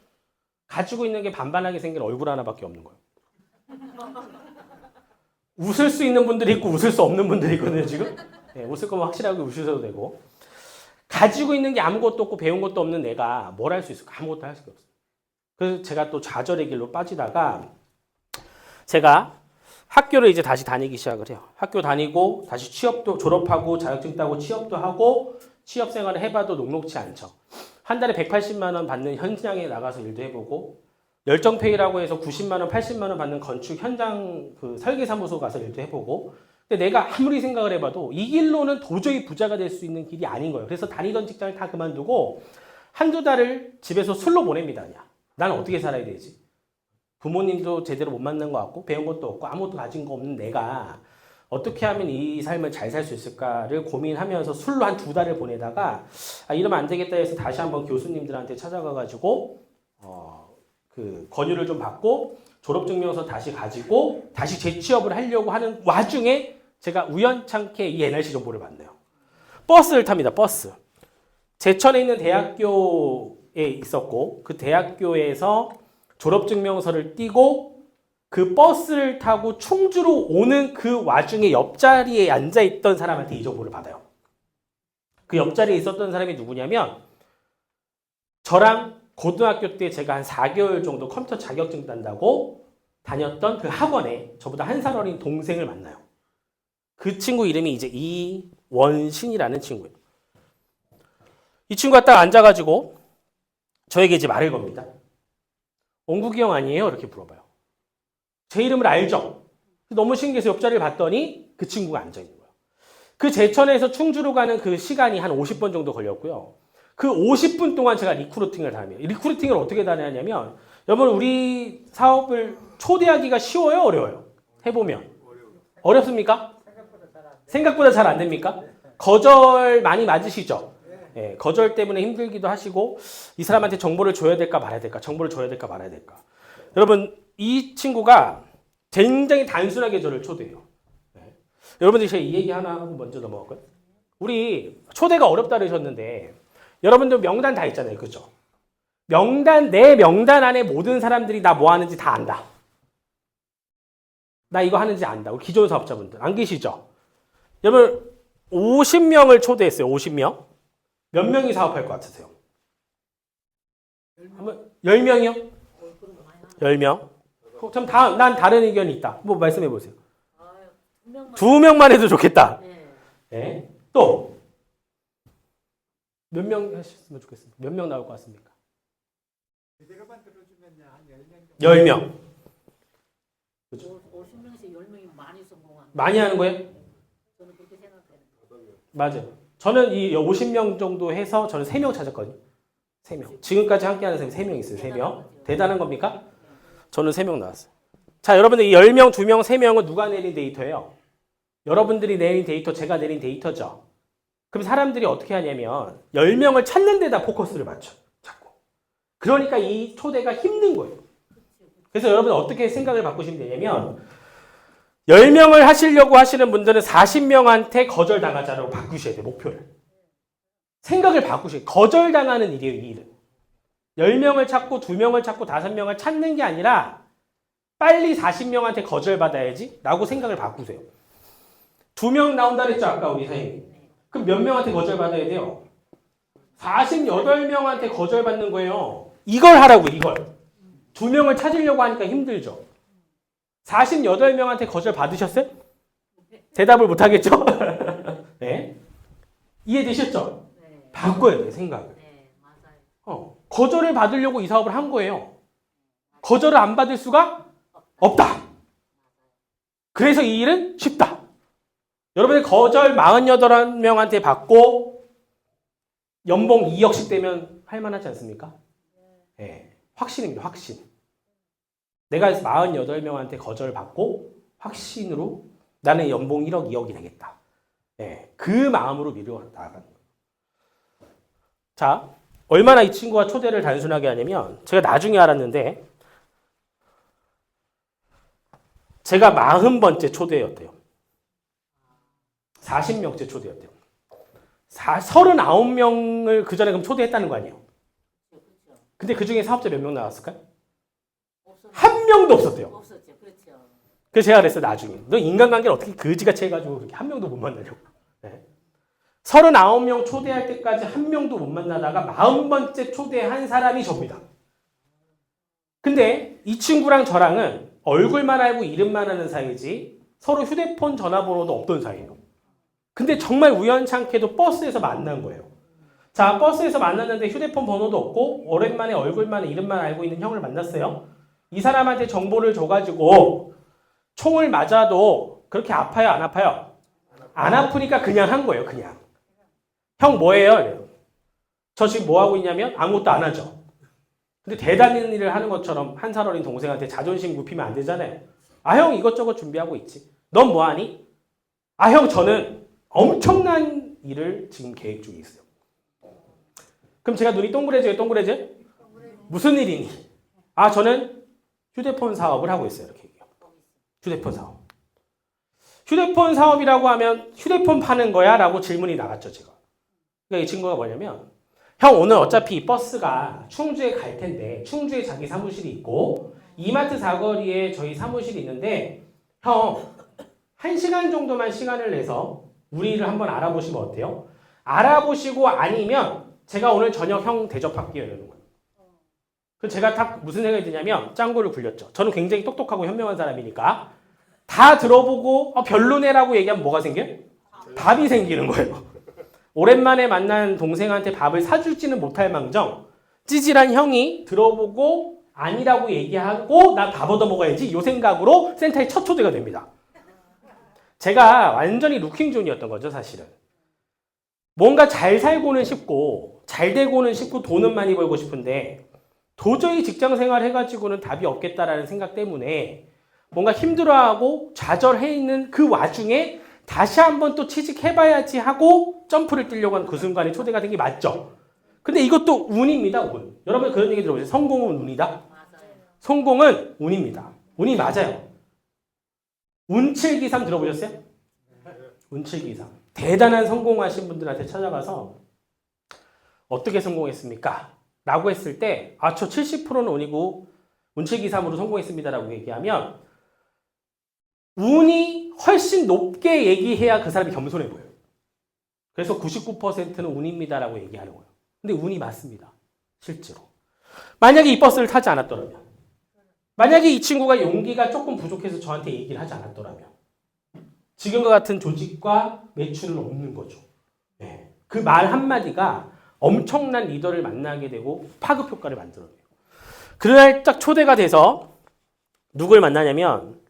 가지고 있는 게 반반하게 생긴 얼굴 하나밖에 없는 거예요. 웃을 수 있는 분들이 있고 웃을 수 없는 분들이 있거든요 지금. 네, 웃을 거면 확실하게 웃으셔도 되고. 가지고 있는 게 아무것도 없고 배운 것도 없는 내가 뭘 할 수 있을까? 아무것도 할 수가 없어요. 그래서 제가 또 좌절의 길로 빠지다가 제가 학교를 이제 다시 다니기 시작을 해요. 학교 다니고 다시 취업도 졸업하고 자격증 따고 취업도 하고 취업 생활을 해봐도 녹록치 않죠. 한 달에 180만 원 받는 현장에 나가서 일도 해보고 열정페이라고 해서 90만 원, 80만 원 받는 건축 현장 그 설계사무소 가서 일도 해보고 근데 내가 아무리 생각을 해봐도 이 길로는 도저히 부자가 될 수 있는 길이 아닌 거예요. 그래서 다니던 직장을 다 그만두고 한두 달을 집에서 술로 보냅니다. 그냥. 나는 어떻게 살아야 되지? 부모님도 제대로 못 만난 것 같고 배운 것도 없고 아무것도 가진 거 없는 내가 어떻게 하면 이 삶을 잘 살 수 있을까를 고민하면서 술로 한 2달을 보내다가 이러면 안 되겠다 해서 다시 한번 교수님들한테 찾아가가지고 그 권유를 좀 받고 졸업증명서 다시 가지고 다시 재취업을 하려고 하는 와중에 제가 우연찮게 이 NRC 정보를 받네요. 버스를 탑니다. 버스. 제천에 있는 대학교에 있었고 그 대학교에서 졸업증명서를 띄고 그 버스를 타고 충주로 오는 그 와중에 옆자리에 앉아있던 사람한테 이 정보를 받아요. 그 옆자리에 있었던 사람이 누구냐면 저랑 고등학교 때 제가 한 4개월 정도 컴퓨터 자격증 딴다고 다녔던 그 학원에 저보다 한 살 어린 동생을 만나요. 그 친구 이름이 이제 이원신이라는 친구예요. 이 친구가 딱 앉아가지고 저에게 이제 말을 겁니다. 원국이 형 아니에요? 이렇게 물어봐요. 제 이름을 알죠? 너무 신기해서 옆자리를 봤더니 그 친구가 앉아있는 거예요. 그 제천에서 충주로 가는 그 시간이 한 50분 정도 걸렸고요. 그 50분 동안 제가 리크루팅을 다 합니다. 리크루팅을 어떻게 다냐면 여러분 우리 사업을 초대하기가 쉬워요? 어려워요? 해보면. 어렵습니까? 생각보다 잘 안 됩니까? 거절 많이 맞으시죠? 예, 거절 때문에 힘들기도 하시고 이 사람한테 정보를 줘야 될까 말아야 될까? 정보를 줘야 될까 말아야 될까? 여러분 이 친구가 굉장히 단순하게 저를 초대해요. 예. 여러분들이 제가 이 얘기 하나 하고 먼저 넘어갈까요? 우리 초대가 어렵다 그러셨는데 여러분들 명단 다 있잖아요. 그죠? 내 명단 안에 모든 사람들이 나 뭐 하는지 다 안다. 나 이거 하는지 안다. 우리 기존 사업자분들 안 계시죠? 여러분 50명을 초대했어요. 50명. 몇 명이 사업할 것 같으세요? 10명이요? 10명. 참 난 다른 의견이 있다. 뭐 말씀해 보세요. 2명만 해도 좋겠다. 네. 또 몇 명 하셨으면 좋겠습니다. 몇 명 나올 것 같습니까? 10명. 그렇죠? 50명씩 10명이 많이 성공한. 많이 하는 거예요? 저는 그렇게 생각해요. 맞아요. 저는 이 50명 정도 해서 저는 3명 찾았거든요. 3명. 지금까지 함께하는 사람이 3명 있어요. 3명. 대단한 겁니까? 저는 3명 나왔어요. 자, 여러분들 이 10명, 2명, 3명은 누가 내린 데이터예요? 여러분들이 내린 데이터, 제가 내린 데이터죠. 그럼 사람들이 어떻게 하냐면 10명을 찾는 데다 포커스를 맞춰. 자꾸. 그러니까 이 초대가 힘든 거예요. 그래서 여러분 어떻게 생각을 바꾸시면 되냐면 10명을 하시려고 하시는 분들은 40명한테 거절당하자라고 바꾸셔야 돼요. 목표를. 생각을 바꾸셔야 돼요. 거절당하는 일이에요. 이 일은. 10명을 찾고 2명을 찾고 5명을 찾는 게 아니라 빨리 40명한테 거절받아야지 라고 생각을 바꾸세요. 2명 나온다 그랬죠? 아까 우리 사장님. 그럼 몇 명한테 거절받아야 돼요? 48명한테 거절받는 거예요. 이걸 하라고 이걸. 2명을 찾으려고 하니까 힘들죠. 48명한테 거절 받으셨어요? 대답을 못 하겠죠? 네. 이해되셨죠? 네. 바꿔야 돼요, 생각을. 네, 맞아요. 거절을 받으려고 이 사업을 한 거예요. 거절을 안 받을 수가 없다. 그래서 이 일은 쉽다. 여러분들 거절 48명한테 받고 연봉 2억씩 되면 할만하지 않습니까? 네. 확신입니다. 확신. 내가 48명한테 거절받고 확신으로 나는 연봉 1억, 2억이 되겠다. 네. 그 마음으로 밀어 나가는 거예요. 자, 얼마나 이 친구가 초대를 단순하게 하냐면 제가 나중에 알았는데 제가 40번째 초대였대요. 40명째 초대였대요. 39명을 그 전에 그럼 초대했다는 거 아니에요? 근데 그 중에 사업자 몇 명 나왔을까요? 한 명도 없었대요. 없었죠. 그렇죠. 그래서 제가 그랬어요, 나중에. 너 인간관계를 어떻게 그지같이 해가지고 그렇게 한 명도 못 만나려고. 네. 39명 초대할 때까지 한 명도 못 만나다가 40번째 초대한 사람이 접니다. 근데 이 친구랑 저랑은 얼굴만 알고 이름만 아는 사이지 서로 휴대폰 전화번호도 없던 사이예요. 근데 정말 우연찮게도 버스에서 만난 거예요. 자, 버스에서 만났는데 휴대폰 번호도 없고 오랜만에 얼굴만 이름만 알고 있는 형을 만났어요. 이 사람한테 정보를 줘가지고 총을 맞아도 그렇게 아파요? 안 아파요? 안 아프니까 그냥 한 거예요. 그냥. 형 뭐예요? 이래요. 저 지금 뭐 하고 있냐면 아무것도 안 하죠. 근데 대단한 일을 하는 것처럼 한 살 어린 동생한테 자존심 굽히면 안 되잖아요. 아, 형 이것저것 준비하고 있지. 넌 뭐 하니? 아, 형 저는 엄청난 일을 지금 계획 중에 있어요. 그럼 제가 눈이 동그래져요? 동그래져요? 무슨 일이니? 아, 저는 휴대폰 사업을 하고 있어요. 이렇게 얘기해요. 휴대폰 사업. 휴대폰 사업이라고 하면 휴대폰 파는 거야? 라고 질문이 나갔죠, 제가. 그러니까 이 친구가 뭐냐면 형 오늘 어차피 버스가 충주에 갈 텐데 충주에 자기 사무실이 있고 이마트 사거리에 저희 사무실이 있는데 형 1시간 정도만 시간을 내서 우리 일을 한번 알아보시면 어때요? 알아보시고 아니면 제가 오늘 저녁 형 대접할게요. 이러는 거예요. 그래서 제가 딱 무슨 생각이 드냐면 짱구를 굴렸죠. 저는 굉장히 똑똑하고 현명한 사람이니까 다 들어보고 별로네라고 얘기하면 뭐가 생겨요? 답이 생기는 거예요. 오랜만에 만난 동생한테 밥을 사줄지는 못할 망정 찌질한 형이 들어보고 아니라고 얘기하고 나 밥 얻어 먹어야지 이 생각으로 센터에 첫 초대가 됩니다. 제가 완전히 루킹존이었던 거죠, 사실은. 뭔가 잘 살고는 싶고 잘 되고는 싶고 돈은 많이 벌고 싶은데 도저히 직장 생활 해가지고는 답이 없겠다라는 생각 때문에 뭔가 힘들어하고 좌절해 있는 그 와중에 다시 한번 또 취직해봐야지 하고 점프를 뛰려고 하는 그 순간에 초대가 된 게 맞죠? 근데 이것도 운입니다, 운. 여러분 그런 얘기 들어보세요. 성공은 운이다? 맞아요. 성공은 운입니다. 운이 맞아요. 운칠기삼 들어보셨어요? 운칠기삼. 대단한 성공하신 분들한테 찾아가서 어떻게 성공했습니까? 라고 했을 때 아, 저 70%는 운이고 운칠기삼으로 성공했습니다라고 얘기하면 운이 훨씬 높게 얘기해야 그 사람이 겸손해 보여요. 그래서 99%는 운입니다라고 얘기하는 거예요. 근데 운이 맞습니다. 실제로. 만약에 이 버스를 타지 않았더라면 만약에 이 친구가 용기가 조금 부족해서 저한테 얘기를 하지 않았더라면 지금과 같은 조직과 매출은 없는 거죠. 네. 그 말 한마디가 엄청난 리더를 만나게 되고 파급 효과를 만들어내요. 그날 딱 초대가 돼서 누굴 만나냐면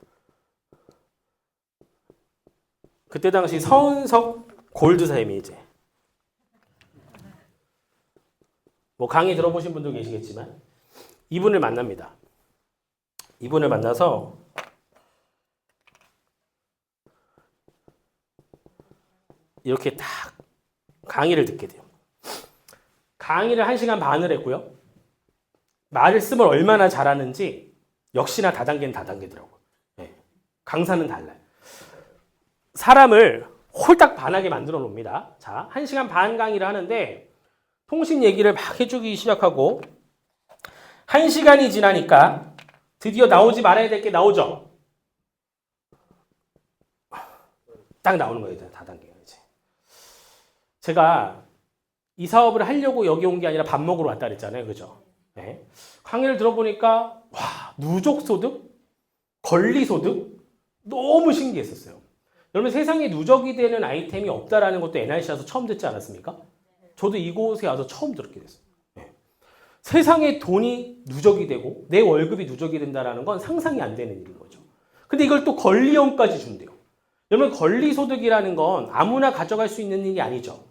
그때 당시 서은석 골드사임이 이제 뭐 강의 들어보신 분도 계시겠지만 이분을 만납니다. 이분을 만나서 이렇게 딱 강의를 듣게 돼요. 강의를 1시간 반을 했고요. 말씀을 얼마나 잘하는지 역시나 다단계는 다단계더라고요. 네. 강사는 달라요. 사람을 홀딱 반하게 만들어 놓습니다. 자, 1시간 반 강의를 하는데 통신 얘기를 막 해주기 시작하고 1시간이 지나니까 드디어 나오지 말아야 될 게 나오죠. 딱 나오는 거예요. 다단계가 이제. 제가 이 사업을 하려고 여기 온 게 아니라 밥 먹으러 왔다 그랬잖아요. 그죠? 네. 강의를 들어보니까 와, 누적소득, 권리소득 너무 신기했었어요. 여러분 세상에 누적이 되는 아이템이 없다라는 것도 NRC에서 처음 듣지 않았습니까? 저도 이곳에 와서 처음 듣게 됐어요. 네. 세상에 돈이 누적이 되고 내 월급이 누적이 된다는 건 상상이 안 되는 일인 거죠. 근데 이걸 또 권리형까지 준대요. 여러분 권리소득이라는 건 아무나 가져갈 수 있는 일이 아니죠.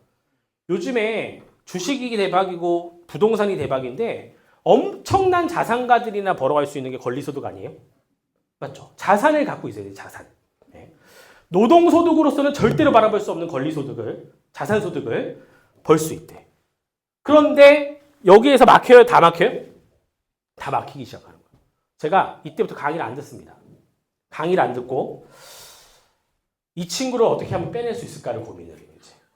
요즘에 주식이 대박이고 부동산이 대박인데 엄청난 자산가들이나 벌어갈 수 있는 게 권리소득 아니에요? 맞죠? 자산을 갖고 있어야 돼요. 자산. 네. 노동소득으로서는 절대로 바라볼 수 없는 권리소득을, 자산소득을 벌 수 있대. 그런데 여기에서 막혀요? 다 막혀요? 다 막히기 시작하는 거예요. 제가 이때부터 강의를 안 듣습니다. 강의를 안 듣고 이 친구를 어떻게 하면 빼낼 수 있을까를 고민을 해요.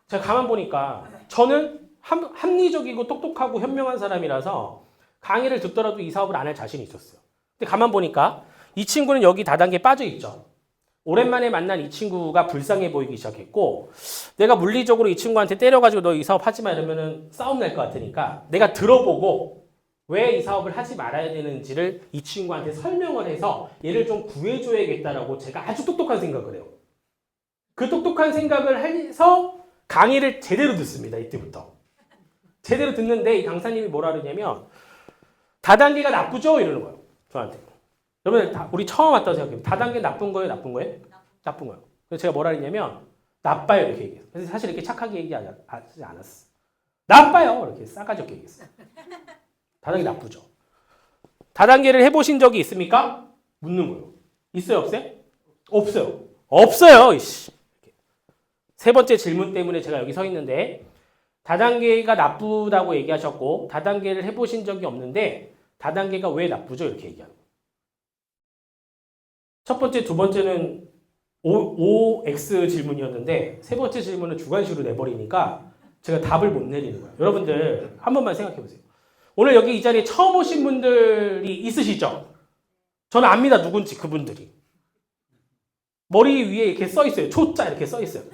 제가 가만 보니까 저는 합리적이고 똑똑하고 현명한 사람이라서 강의를 듣더라도 이 사업을 안 할 자신이 있었어요. 근데 가만 보니까 이 친구는 여기 다단계에 빠져 있죠. 오랜만에 만난 이 친구가 불쌍해 보이기 시작했고 내가 물리적으로 이 친구한테 때려가지고 너 이 사업 하지 마 이러면은 싸움 날 것 같으니까 내가 들어보고 왜 이 사업을 하지 말아야 되는지를 이 친구한테 설명을 해서 얘를 좀 구해줘야겠다라고 제가 아주 똑똑한 생각을 해요. 그 똑똑한 생각을 해서 강의를 제대로 듣습니다. 이때부터. 제대로 듣는데 이 강사님이 뭐라 그러냐면 다단계가 나쁘죠? 이러는 거예요. 저한테. 여러분 우리 처음 왔다고 생각해요. 다단계 나쁜 거예요? 나쁜 거예요? 나쁜 거예요. 그래서 제가 뭐라 그랬냐면 나빠요 이렇게 얘기해요. 그래서 사실 이렇게 착하게 얘기하지 않았어. 나빠요 이렇게 싸가지 없게 얘기했어요. 다단계 나쁘죠. 다단계를 해보신 적이 있습니까? 묻는 거예요. 있어요 없어요? 없어요. 없어요. 이씨. 세 번째 질문 때문에 제가 여기 서 있는데 다단계가 나쁘다고 얘기하셨고 다단계를 해보신 적이 없는데 다단계가 왜 나쁘죠? 이렇게 얘기하는 거예요. 첫 번째, 두 번째는 OX 질문이었는데 세 번째 질문은 주관식으로 내버리니까 제가 답을 못 내리는 거예요. 여러분들 한 번만 생각해 보세요. 오늘 여기 이 자리에 처음 오신 분들이 있으시죠? 저는 압니다. 누군지 그분들이. 머리 위에 이렇게 써 있어요. 초자 이렇게 써 있어요.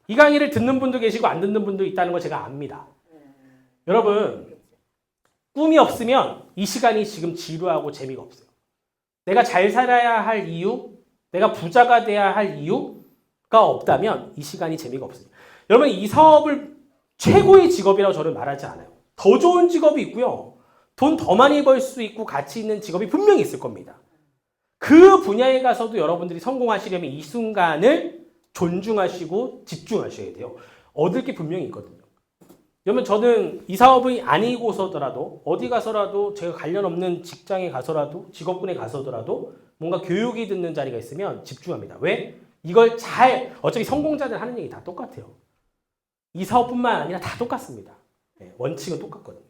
이 강의를 듣는 분도 계시고 안 듣는 분도 있다는 거 제가 압니다. 여러분 꿈이 없으면 이 시간이 지금 지루하고 재미가 없어요. 내가 잘 살아야 할 이유, 내가 부자가 돼야 할 이유가 없다면 이 시간이 재미가 없어요. 여러분 이 사업을 최고의 직업이라고 저는 말하지 않아요. 더 좋은 직업이 있고요. 돈 더 많이 벌 수 있고 가치 있는 직업이 분명히 있을 겁니다. 그 분야에 가서도 여러분들이 성공하시려면 이 순간을 존중하시고 집중하셔야 돼요. 얻을 게 분명히 있거든요. 그러면 저는 이 사업이 아니고서더라도 어디 가서라도 제가 관련 없는 직장에 가서라도 직업군에 가서더라도 뭔가 교육이 듣는 자리가 있으면 집중합니다. 왜? 이걸 어차피 성공자들 하는 얘기 다 똑같아요. 이 사업뿐만 아니라 다 똑같습니다. 네, 원칙은 똑같거든요.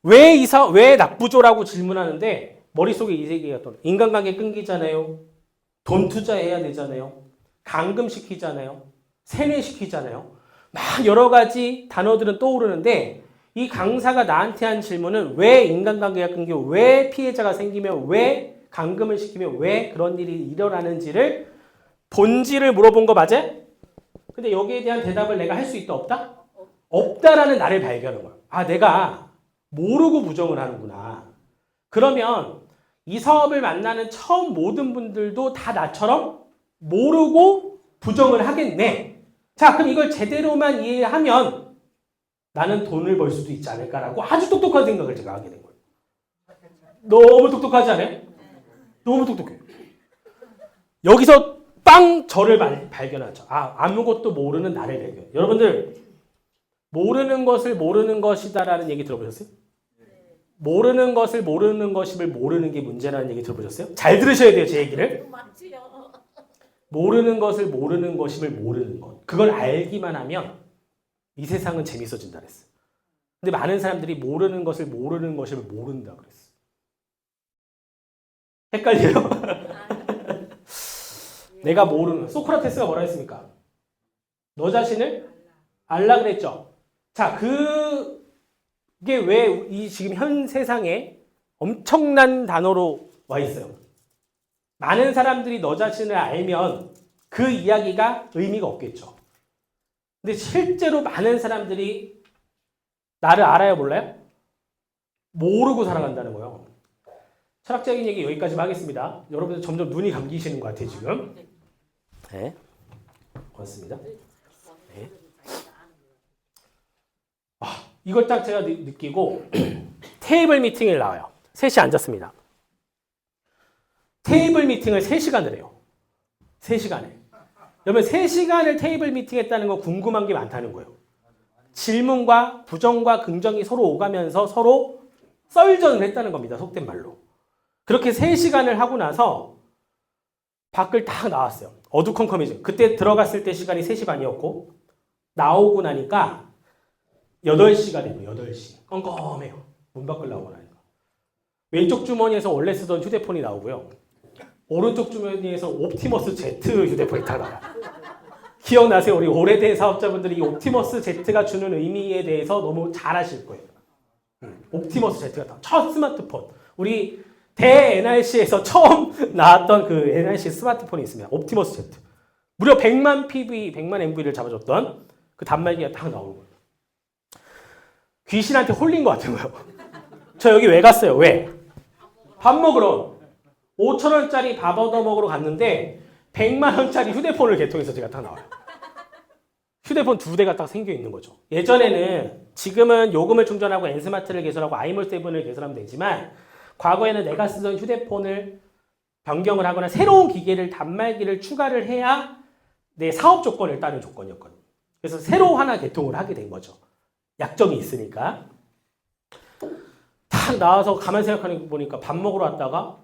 왜 나쁘죠라고 질문하는데 머릿속에 이 세계가 또 인간관계 끊기잖아요. 돈 투자해야 되잖아요. 감금시키잖아요. 세뇌시키잖아요. 막 여러 가지 단어들은 떠오르는데 이 강사가 나한테 한 질문은 왜 인간관계가 끊기고 왜 피해자가 생기면 왜 감금을 시키면 왜 그런 일이 일어나는지를 본질을 물어본 거 맞아요? 근데 여기에 대한 대답을 내가 할 수 있다 없다? 없다라는 나를 발견한 거야. 아 내가 모르고 부정을 하는구나. 그러면 이 사업을 만나는 처음 모든 분들도 다 나처럼 모르고 부정을 하겠네. 자, 그럼 이걸 제대로만 이해하면 나는 돈을 벌 수도 있지 않을까라고 아주 똑똑한 생각을 제가 하게 된 거예요. 너무 똑똑하지 않아요? 너무 똑똑해요. 여기서 빵 저를 발견하죠. 아, 아무것도 모르는 나를 발견. 여러분들 모르는 것을 모르는 것이다라는 얘기 들어보셨어요? 모르는 것을 모르는 것임을 모르는 게 문제라는 얘기 들어보셨어요? 잘 들으셔야 돼요, 제 얘기를. 모르는 것을 모르는 것임을 모르는 것. 그걸 알기만 하면 이 세상은 재밌어진다 그랬어. 근데 많은 사람들이 모르는 것을 모르는 것임을 모른다 그랬어. 헷갈려요? 내가 모르는, 소크라테스가 뭐라 했습니까? 너 자신을 알라 그랬죠. 자, 그게 왜 이 지금 현 세상에 엄청난 단어로 와 있어요. 많은 사람들이 너 자신을 알면 그 이야기가 의미가 없겠죠. 근데 실제로 많은 사람들이 나를 알아요, 몰라요? 모르고 살아간다는 거예요. 철학적인 얘기 여기까지만 하겠습니다. 여러분들 점점 눈이 감기시는 것 같아요, 지금. 네. 고맙습니다. 네. 이걸 딱 제가 느끼고 테이블 미팅을 나와요. 셋이 앉았습니다. 테이블 미팅을 3시간을 해요. 3시간을. 그러면 3시간을 테이블 미팅했다는 건 궁금한 게 많다는 거예요. 질문과 부정과 긍정이 서로 오가면서 서로 썰전을 했다는 겁니다. 속된 말로. 그렇게 3시간을 하고 나서 밖을 딱 나왔어요. 어두컴컴해져. 그때 들어갔을 때 시간이 3시 반이었고 나오고 나니까 8시가 되고 8시. 껌껌해요. 문 밖을 나오고 나니까. 왼쪽 주머니에서 원래 쓰던 휴대폰이 나오고요. 오른쪽 주머니에서 옵티머스 Z 휴대폰이 딱 나와요. 기억나세요? 우리 오래된 사업자분들이 이 옵티머스 Z가 주는 의미에 대해서 너무 잘 아실 거예요. 옵티머스 Z가 첫 스마트폰. 우리 대-NRC에서 처음 나왔던 그 NRC 스마트폰이 있습니다. 옵티머스 Z. 무려 100만 PV, 100만 MV를 잡아줬던 그 단말기가 딱 나오는 거예요. 귀신한테 홀린 것 같은 거예요. 저 여기 왜 갔어요? 왜? 밥 먹으러. 5,000원짜리 밥 얻어 먹으러 갔는데 100만 원짜리 휴대폰을 개통해서 제가 딱 나와요. 휴대폰 2대가 딱 생겨 있는 거죠. 예전에는 지금은 요금을 충전하고 엔스마트를 개설하고 아이몰7을 개설하면 되지만 과거에는 내가 쓰던 휴대폰을 변경을 하거나 새로운 기계를 단말기를 추가를 해야 내 사업 조건을 따는 조건이었거든요. 그래서 새로 하나 개통을 하게 된 거죠. 약정이 있으니까. 딱 나와서 가만히 생각하니 보니까 밥 먹으러 왔다가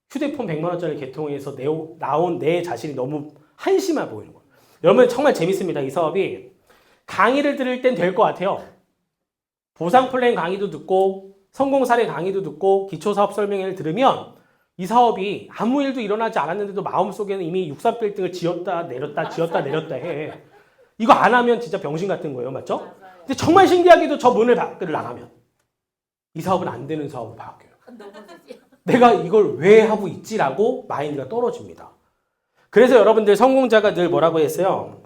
휴대폰 100만 원짜리 개통해서 나온 내 자신이 너무 한심해 보이는 거예요. 여러분 정말 재밌습니다. 이 사업이 강의를 들을 땐 될 것 같아요. 보상 플랜 강의도 듣고 성공 사례 강의도 듣고 기초사업 설명회를 들으면 이 사업이 아무 일도 일어나지 않았는데도 마음속에는 이미 63빌딩을 지었다 내렸다 지었다 내렸다 해. 이거 안 하면 진짜 병신 같은 거예요. 맞죠? 근데 정말 신기하게도 저 문을 밖을 나가면 이 사업은 안 되는 사업으로 바뀌어요. 내가 이걸 왜 하고 있지라고 마인드가 떨어집니다. 그래서 여러분들 성공자가 늘 뭐라고 했어요?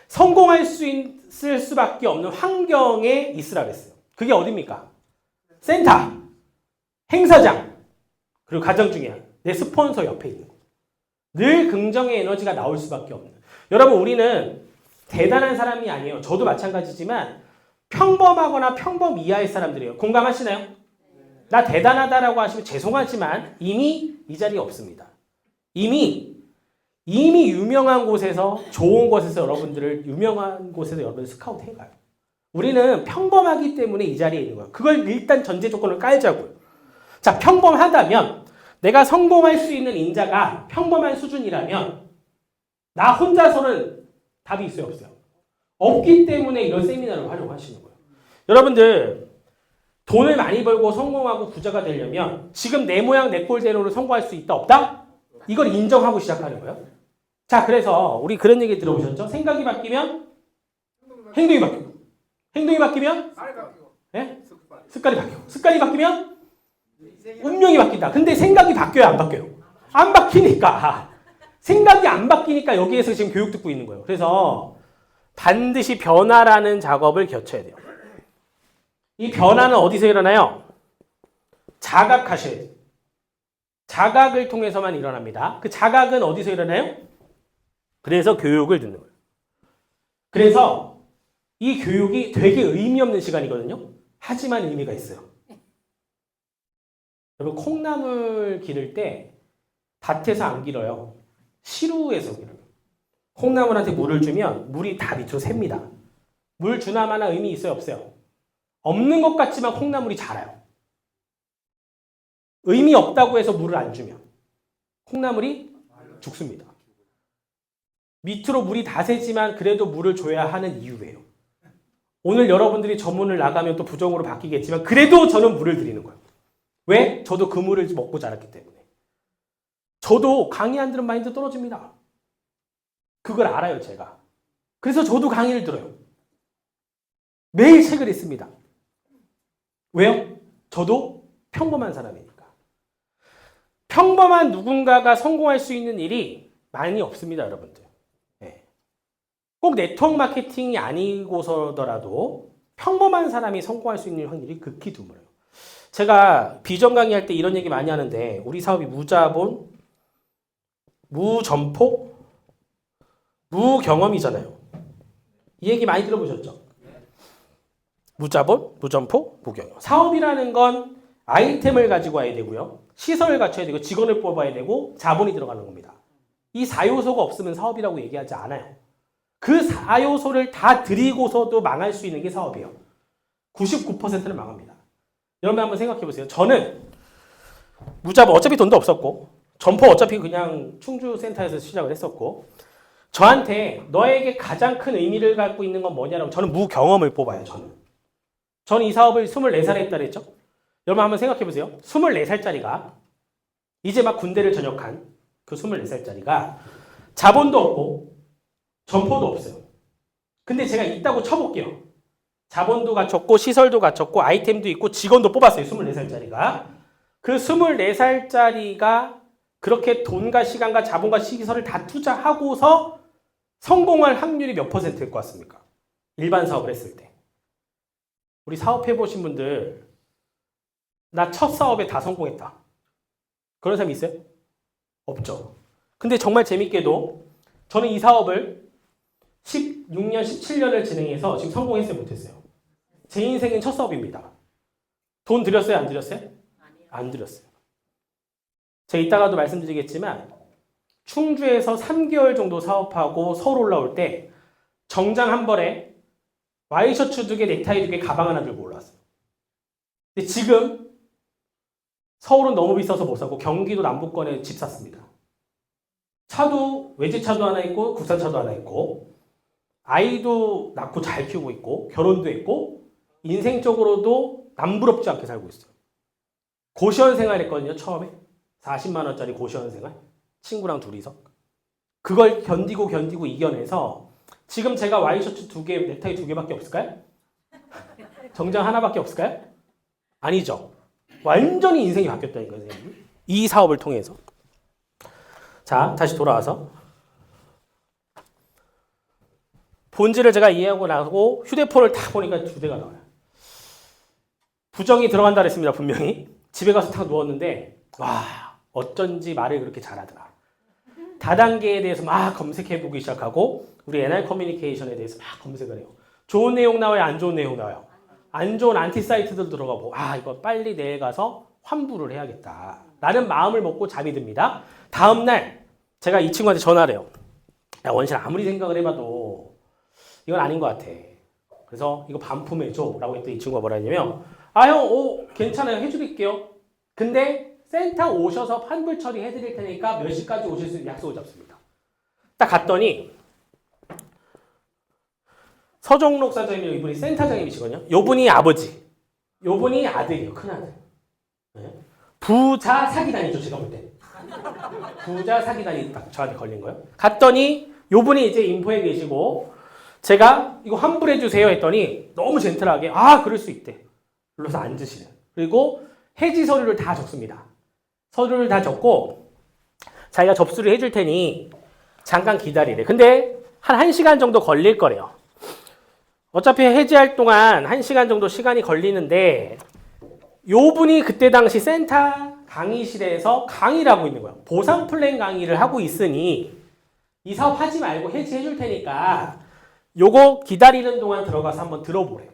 성공할 수 있을 수밖에 없는 환경에 있으라 그랬어요. 그게 어디입니까? 센터, 행사장, 그리고 가장 중요한 내 스폰서 옆에 있는 거. 늘 긍정의 에너지가 나올 수밖에 없는. 여러분 우리는 대단한 사람이 아니에요. 저도 마찬가지지만 평범하거나 평범 이하의 사람들이에요. 공감하시나요? 나 대단하다라고 하시면 죄송하지만 이미 이 자리에 없습니다. 이미 유명한 곳에서 좋은 곳에서 여러분들을 유명한 곳에서 여러분들 스카우트 해가요. 우리는 평범하기 때문에 이 자리에 있는 거예요. 그걸 일단 전제 조건을 깔자고요. 자, 평범하다면 내가 성공할 수 있는 인자가 평범한 수준이라면 나 혼자서는 답이 있어요, 없어요? 없기 때문에 이런 세미나를 활용하시는 거예요. 여러분들 돈을 많이 벌고 성공하고 부자가 되려면 지금 내 모양 내 꼴대로는 성공할 수 있다 없다? 이걸 인정하고 시작하는 거예요. 자, 그래서 우리 그런 얘기 들어보셨죠? 생각이 바뀌면 행동이 바뀌고 행동이 바뀌면 네? 습관이 바뀌고 습관이 바뀌면 운명이 바뀐다. 근데 생각이 바뀌어요, 안 바뀌어요? 안 바뀌니까. 생각이 안 바뀌니까 여기에서 지금 교육 듣고 있는 거예요. 그래서 반드시 변화라는 작업을 거쳐야 돼요. 이 변화는 어디서 일어나요? 자각하셔야 돼요. 자각을 통해서만 일어납니다. 그 자각은 어디서 일어나요? 그래서 교육을 듣는 거예요. 그래서 이 교육이 되게 의미 없는 시간이거든요. 하지만 의미가 있어요. 여러분 콩나물 기를 때 밭에서 안 길어요. 시루에서 길어요. 콩나물한테 물을 주면 물이 다 밑으로 셉니다. 물 주나마나 의미 있어요, 없어요? 없는 것 같지만 콩나물이 자라요. 의미 없다고 해서 물을 안 주면 콩나물이 죽습니다. 밑으로 물이 다 새지만 그래도 물을 줘야 하는 이유예요. 오늘 여러분들이 전문을 나가면 또 부정으로 바뀌겠지만 그래도 저는 물을 드리는 거예요. 왜? 저도 그 물을 먹고 자랐기 때문에. 저도 강의 안 들은 마인드 떨어집니다. 그걸 알아요, 제가. 그래서 저도 강의를 들어요. 매일 책을 읽습니다. 왜요? 저도 평범한 사람이니까. 평범한 누군가가 성공할 수 있는 일이 많이 없습니다, 여러분들. 네. 꼭 네트워크 마케팅이 아니고서더라도 평범한 사람이 성공할 수 있는 확률이 극히 드물어요. 제가 비전 강의할 때 이런 얘기 많이 하는데 우리 사업이 무자본, 무점포, 무경험이잖아요. 이 얘기 많이 들어보셨죠? 무자본, 무점포, 무경험. 사업이라는 건 아이템을 가지고 와야 되고요. 시설을 갖춰야 되고 직원을 뽑아야 되고 자본이 들어가는 겁니다. 이 4요소가 없으면 사업이라고 얘기하지 않아요. 그 4요소를 다 드리고서도 망할 수 있는 게 사업이에요. 99%는 망합니다. 여러분 한번 생각해 보세요. 저는 무자본 어차피 돈도 없었고 점포 어차피 그냥 충주센터에서 시작을 했었고 저한테 너에게 가장 큰 의미를 갖고 있는 건 뭐냐라고 저는 무경험을 뽑아요. 저는 이 사업을 24살에 했다 그랬죠. 여러분 한번 생각해 보세요. 24살짜리가 이제 막 군대를 전역한 그 24살짜리가 자본도 없고 점포도 없어요. 근데 제가 있다고 쳐볼게요. 자본도 갖췄고 시설도 갖췄고 아이템도 있고 직원도 뽑았어요. 24살짜리가. 그 24살짜리가 그렇게 돈과 시간과 자본과 시설을 다 투자하고서 성공할 확률이 몇 %일 것 같습니까? 일반 사업을 했을 때. 우리 사업해보신 분들 나 첫 사업에 다 성공했다. 그런 사람이 있어요? 없죠. 근데 정말 재밌게도 저는 이 사업을 16년, 17년을 진행해서 지금 성공했어요? 못했어요? 제 인생은 첫 사업입니다. 돈 들였어요? 안 들였어요? 안 들였어요. 제가 이따가도 말씀드리겠지만 충주에서 3개월 정도 사업하고 서울 올라올 때 정장 한 벌에 와이셔츠 2개, 넥타이 2개, 가방 하나 들고 올라왔어요. 근데 지금 서울은 너무 비싸서 못 사고 경기도 남부권에 집 샀습니다. 차도 외제차도 하나 있고 국산차도 하나 있고 아이도 낳고 잘 키우고 있고 결혼도 했고 인생적으로도 남부럽지 않게 살고 있어요. 고시원 생활 했거든요. 처음에 40만 원짜리 고시원 생활 친구랑 둘이서 그걸 견디고 이겨내서 지금 제가 와이셔츠 2개, 넥타이 2개밖에 없을까요? 정장 하나밖에 없을까요? 아니죠. 완전히 인생이 바뀌었다니까요. 선생님. 이 사업을 통해서. 자, 다시 돌아와서 본질을 제가 이해하고 나고 휴대폰을 딱 보니까 2대가 나와요. 부정이 들어간다 그랬습니다. 분명히. 집에 가서 딱 누웠는데 와 어쩐지 말을 그렇게 잘하더라. 다단계에 대해서 막 검색해보기 시작하고 우리 NR 커뮤니케이션에 대해서 막 검색을 해요. 좋은 내용 나와요? 안 좋은 내용 나와요? 안 좋은 안티 사이트들 들어가고 이거 빨리 내일 가서 환불을 해야겠다 라는 마음을 먹고 잠이 듭니다. 다음날 제가 이 친구한테 전화를 해요. 야 원실 아무리 생각을 해봐도 이건 아닌 것 같아. 그래서 이거 반품해줘 라고 했더니 이 친구가 뭐라 했냐면 형 괜찮아요 해드릴게요. 근데 센터 오셔서 환불 처리해드릴 테니까 몇 시까지 오실 수 있는 약속을 잡습니다. 딱 갔더니 서정록 사장님 이분이 센터장님이시거든요. 요분이 아버지, 요분이 아들이에요. 큰아들. 네. 부자 사기단이죠. 제가 볼 때. 부자 사기단이 딱 저한테 걸린 거예요. 갔더니 요분이 이제 인포에 계시고 제가 이거 환불해 주세요 했더니 너무 젠틀하게 그럴 수 있대. 불러서 앉으시래. 그리고 해지 서류를 다 적습니다. 서류를 다 적고 자기가 접수를 해줄 테니 잠깐 기다리래. 근데 한 1시간 정도 걸릴 거래요. 어차피 해지할 동안 1시간 정도 시간이 걸리는데 요 분이 그때 당시 센터 강의실에서 강의를 하고 있는 거예요. 보상 플랜 강의를 하고 있으니 이 사업 하지 말고 해지해 줄 테니까 요거 기다리는 동안 들어가서 한번 들어보래.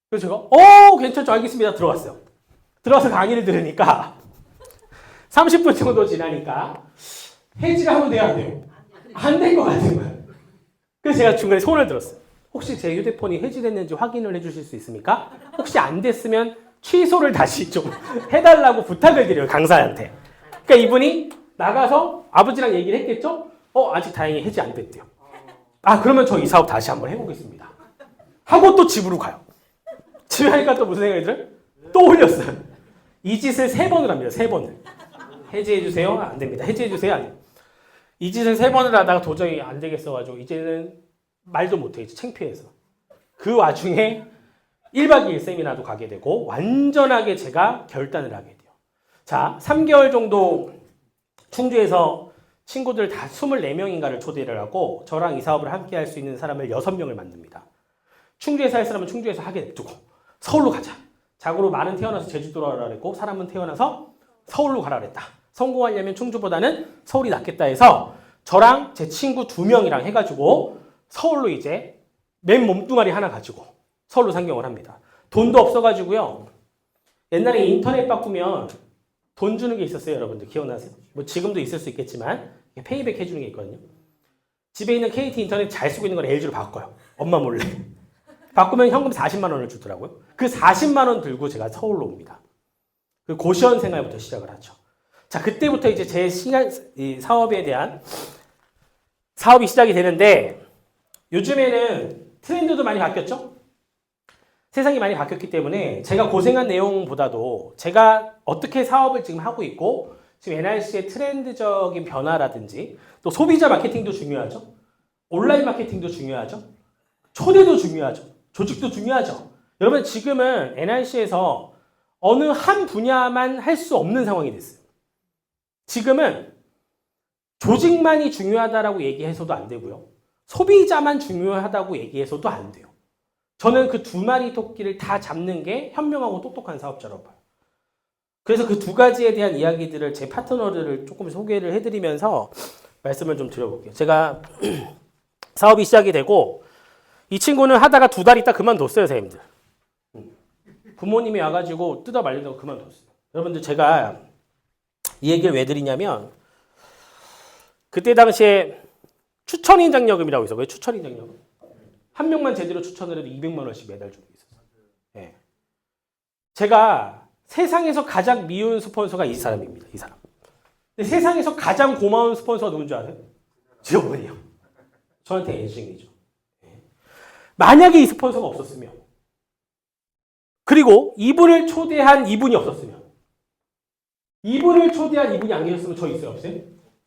그래서 제가 괜찮죠 알겠습니다 들어갔어요. 들어가서 강의를 들으니까 30분 정도 지나니까 해지를 하면 돼요 안 돼요? 안 된 것 같은 거예요. 그래서 제가 중간에 손을 들었어요. 혹시 제 휴대폰이 해지됐는지 확인을 해주실 수 있습니까? 혹시 안 됐으면 취소를 다시 좀 해달라고 부탁을 드려요 강사한테. 그러니까 이분이 나가서 아버지랑 얘기를 했겠죠? 아직 다행히 해지 안 됐대요. 그러면 저 이 사업 다시 한번 해보겠습니다. 하고 또 집으로 가요. 집에 가니까 또 무슨 생각이 들어요? 또 올렸어요. 이 짓을 3번을 합니다. 3번을. 해지해주세요? 안 됩니다. 해지해주세요? 안 돼요. 이 짓을 3번을 하다가 도저히 안 되겠어가지고 이제는 말도 못해. 이제 창피해서. 그 와중에 1박 2일 세미나도 가게 되고 완전하게 제가 결단을 하게 돼요. 자, 3개월 정도 충주에서 친구들 다 24명인가를 초대를 하고 저랑 이 사업을 함께 할 수 있는 사람을 6명을 만듭니다. 충주에서 할 사람은 충주에서 하게 냅두고 서울로 가자. 자고로 말은 태어나서 제주도로 가라 그랬고 사람은 태어나서 서울로 가라 그랬다. 성공하려면 충주보다는 서울이 낫겠다 해서 저랑 제 친구 2명이랑 해가지고 서울로 이제 맨 몸뚱아리 하나 가지고 서울로 상경을 합니다. 돈도 없어가지고요. 옛날에 인터넷 바꾸면 돈 주는 게 있었어요. 여러분들 기억나세요? 뭐 지금도 있을 수 있겠지만 페이백 해주는 게 있거든요. 집에 있는 KT 인터넷 잘 쓰고 있는 걸 LG로 바꿔요. 엄마 몰래. 바꾸면 현금 40만 원을 주더라고요. 그 40만 원 들고 제가 서울로 옵니다. 그 고시원 생활부터 시작을 하죠. 자, 그때부터 이제 제 이 사업에 대한 사업이 시작이 되는데 요즘에는 트렌드도 많이 바뀌었죠? 세상이 많이 바뀌었기 때문에 제가 고생한 내용보다도 제가 어떻게 사업을 지금 하고 있고 지금 NRC의 트렌드적인 변화라든지 또 소비자 마케팅도 중요하죠. 온라인 마케팅도 중요하죠. 초대도 중요하죠. 조직도 중요하죠. 여러분 지금은 NRC에서 어느 한 분야만 할 수 없는 상황이 됐어요. 지금은 조직만이 중요하다라고 얘기해서도 안 되고요. 소비자만 중요하다고 얘기해서도 안 돼요. 저는 그 2마리 토끼를 다 잡는 게 현명하고 똑똑한 사업자라고 봐요. 그래서 그 2가지에 대한 이야기들을 제 파트너들을 조금 소개를 해드리면서 말씀을 좀 드려볼게요. 제가 사업이 시작이 되고 이 친구는 하다가 2달 있다 그만뒀어요, 선생님들. 부모님이 와가지고 뜯어 말린다고 그만뒀어요. 여러분들 제가 이 얘기를 왜 드리냐면 그때 당시에 추천인장려금이라고 있어요. 왜 추천인장려금? 한 명만 제대로 추천을 해도 200만 원씩 매달 주고 있었어요. 네. 제가 세상에서 가장 미운 스폰서가 이 사람입니다. 이 사람. 근데 세상에서 가장 고마운 스폰서가 누군지 아세요? 제 어머니요. 저한테 애증이죠. 네. 만약에 이 스폰서가 없었으면 그리고 이분을 초대한 이분이 없었으면 이분을 초대한 이분이 안 계셨으면 저 있어요? 없어요?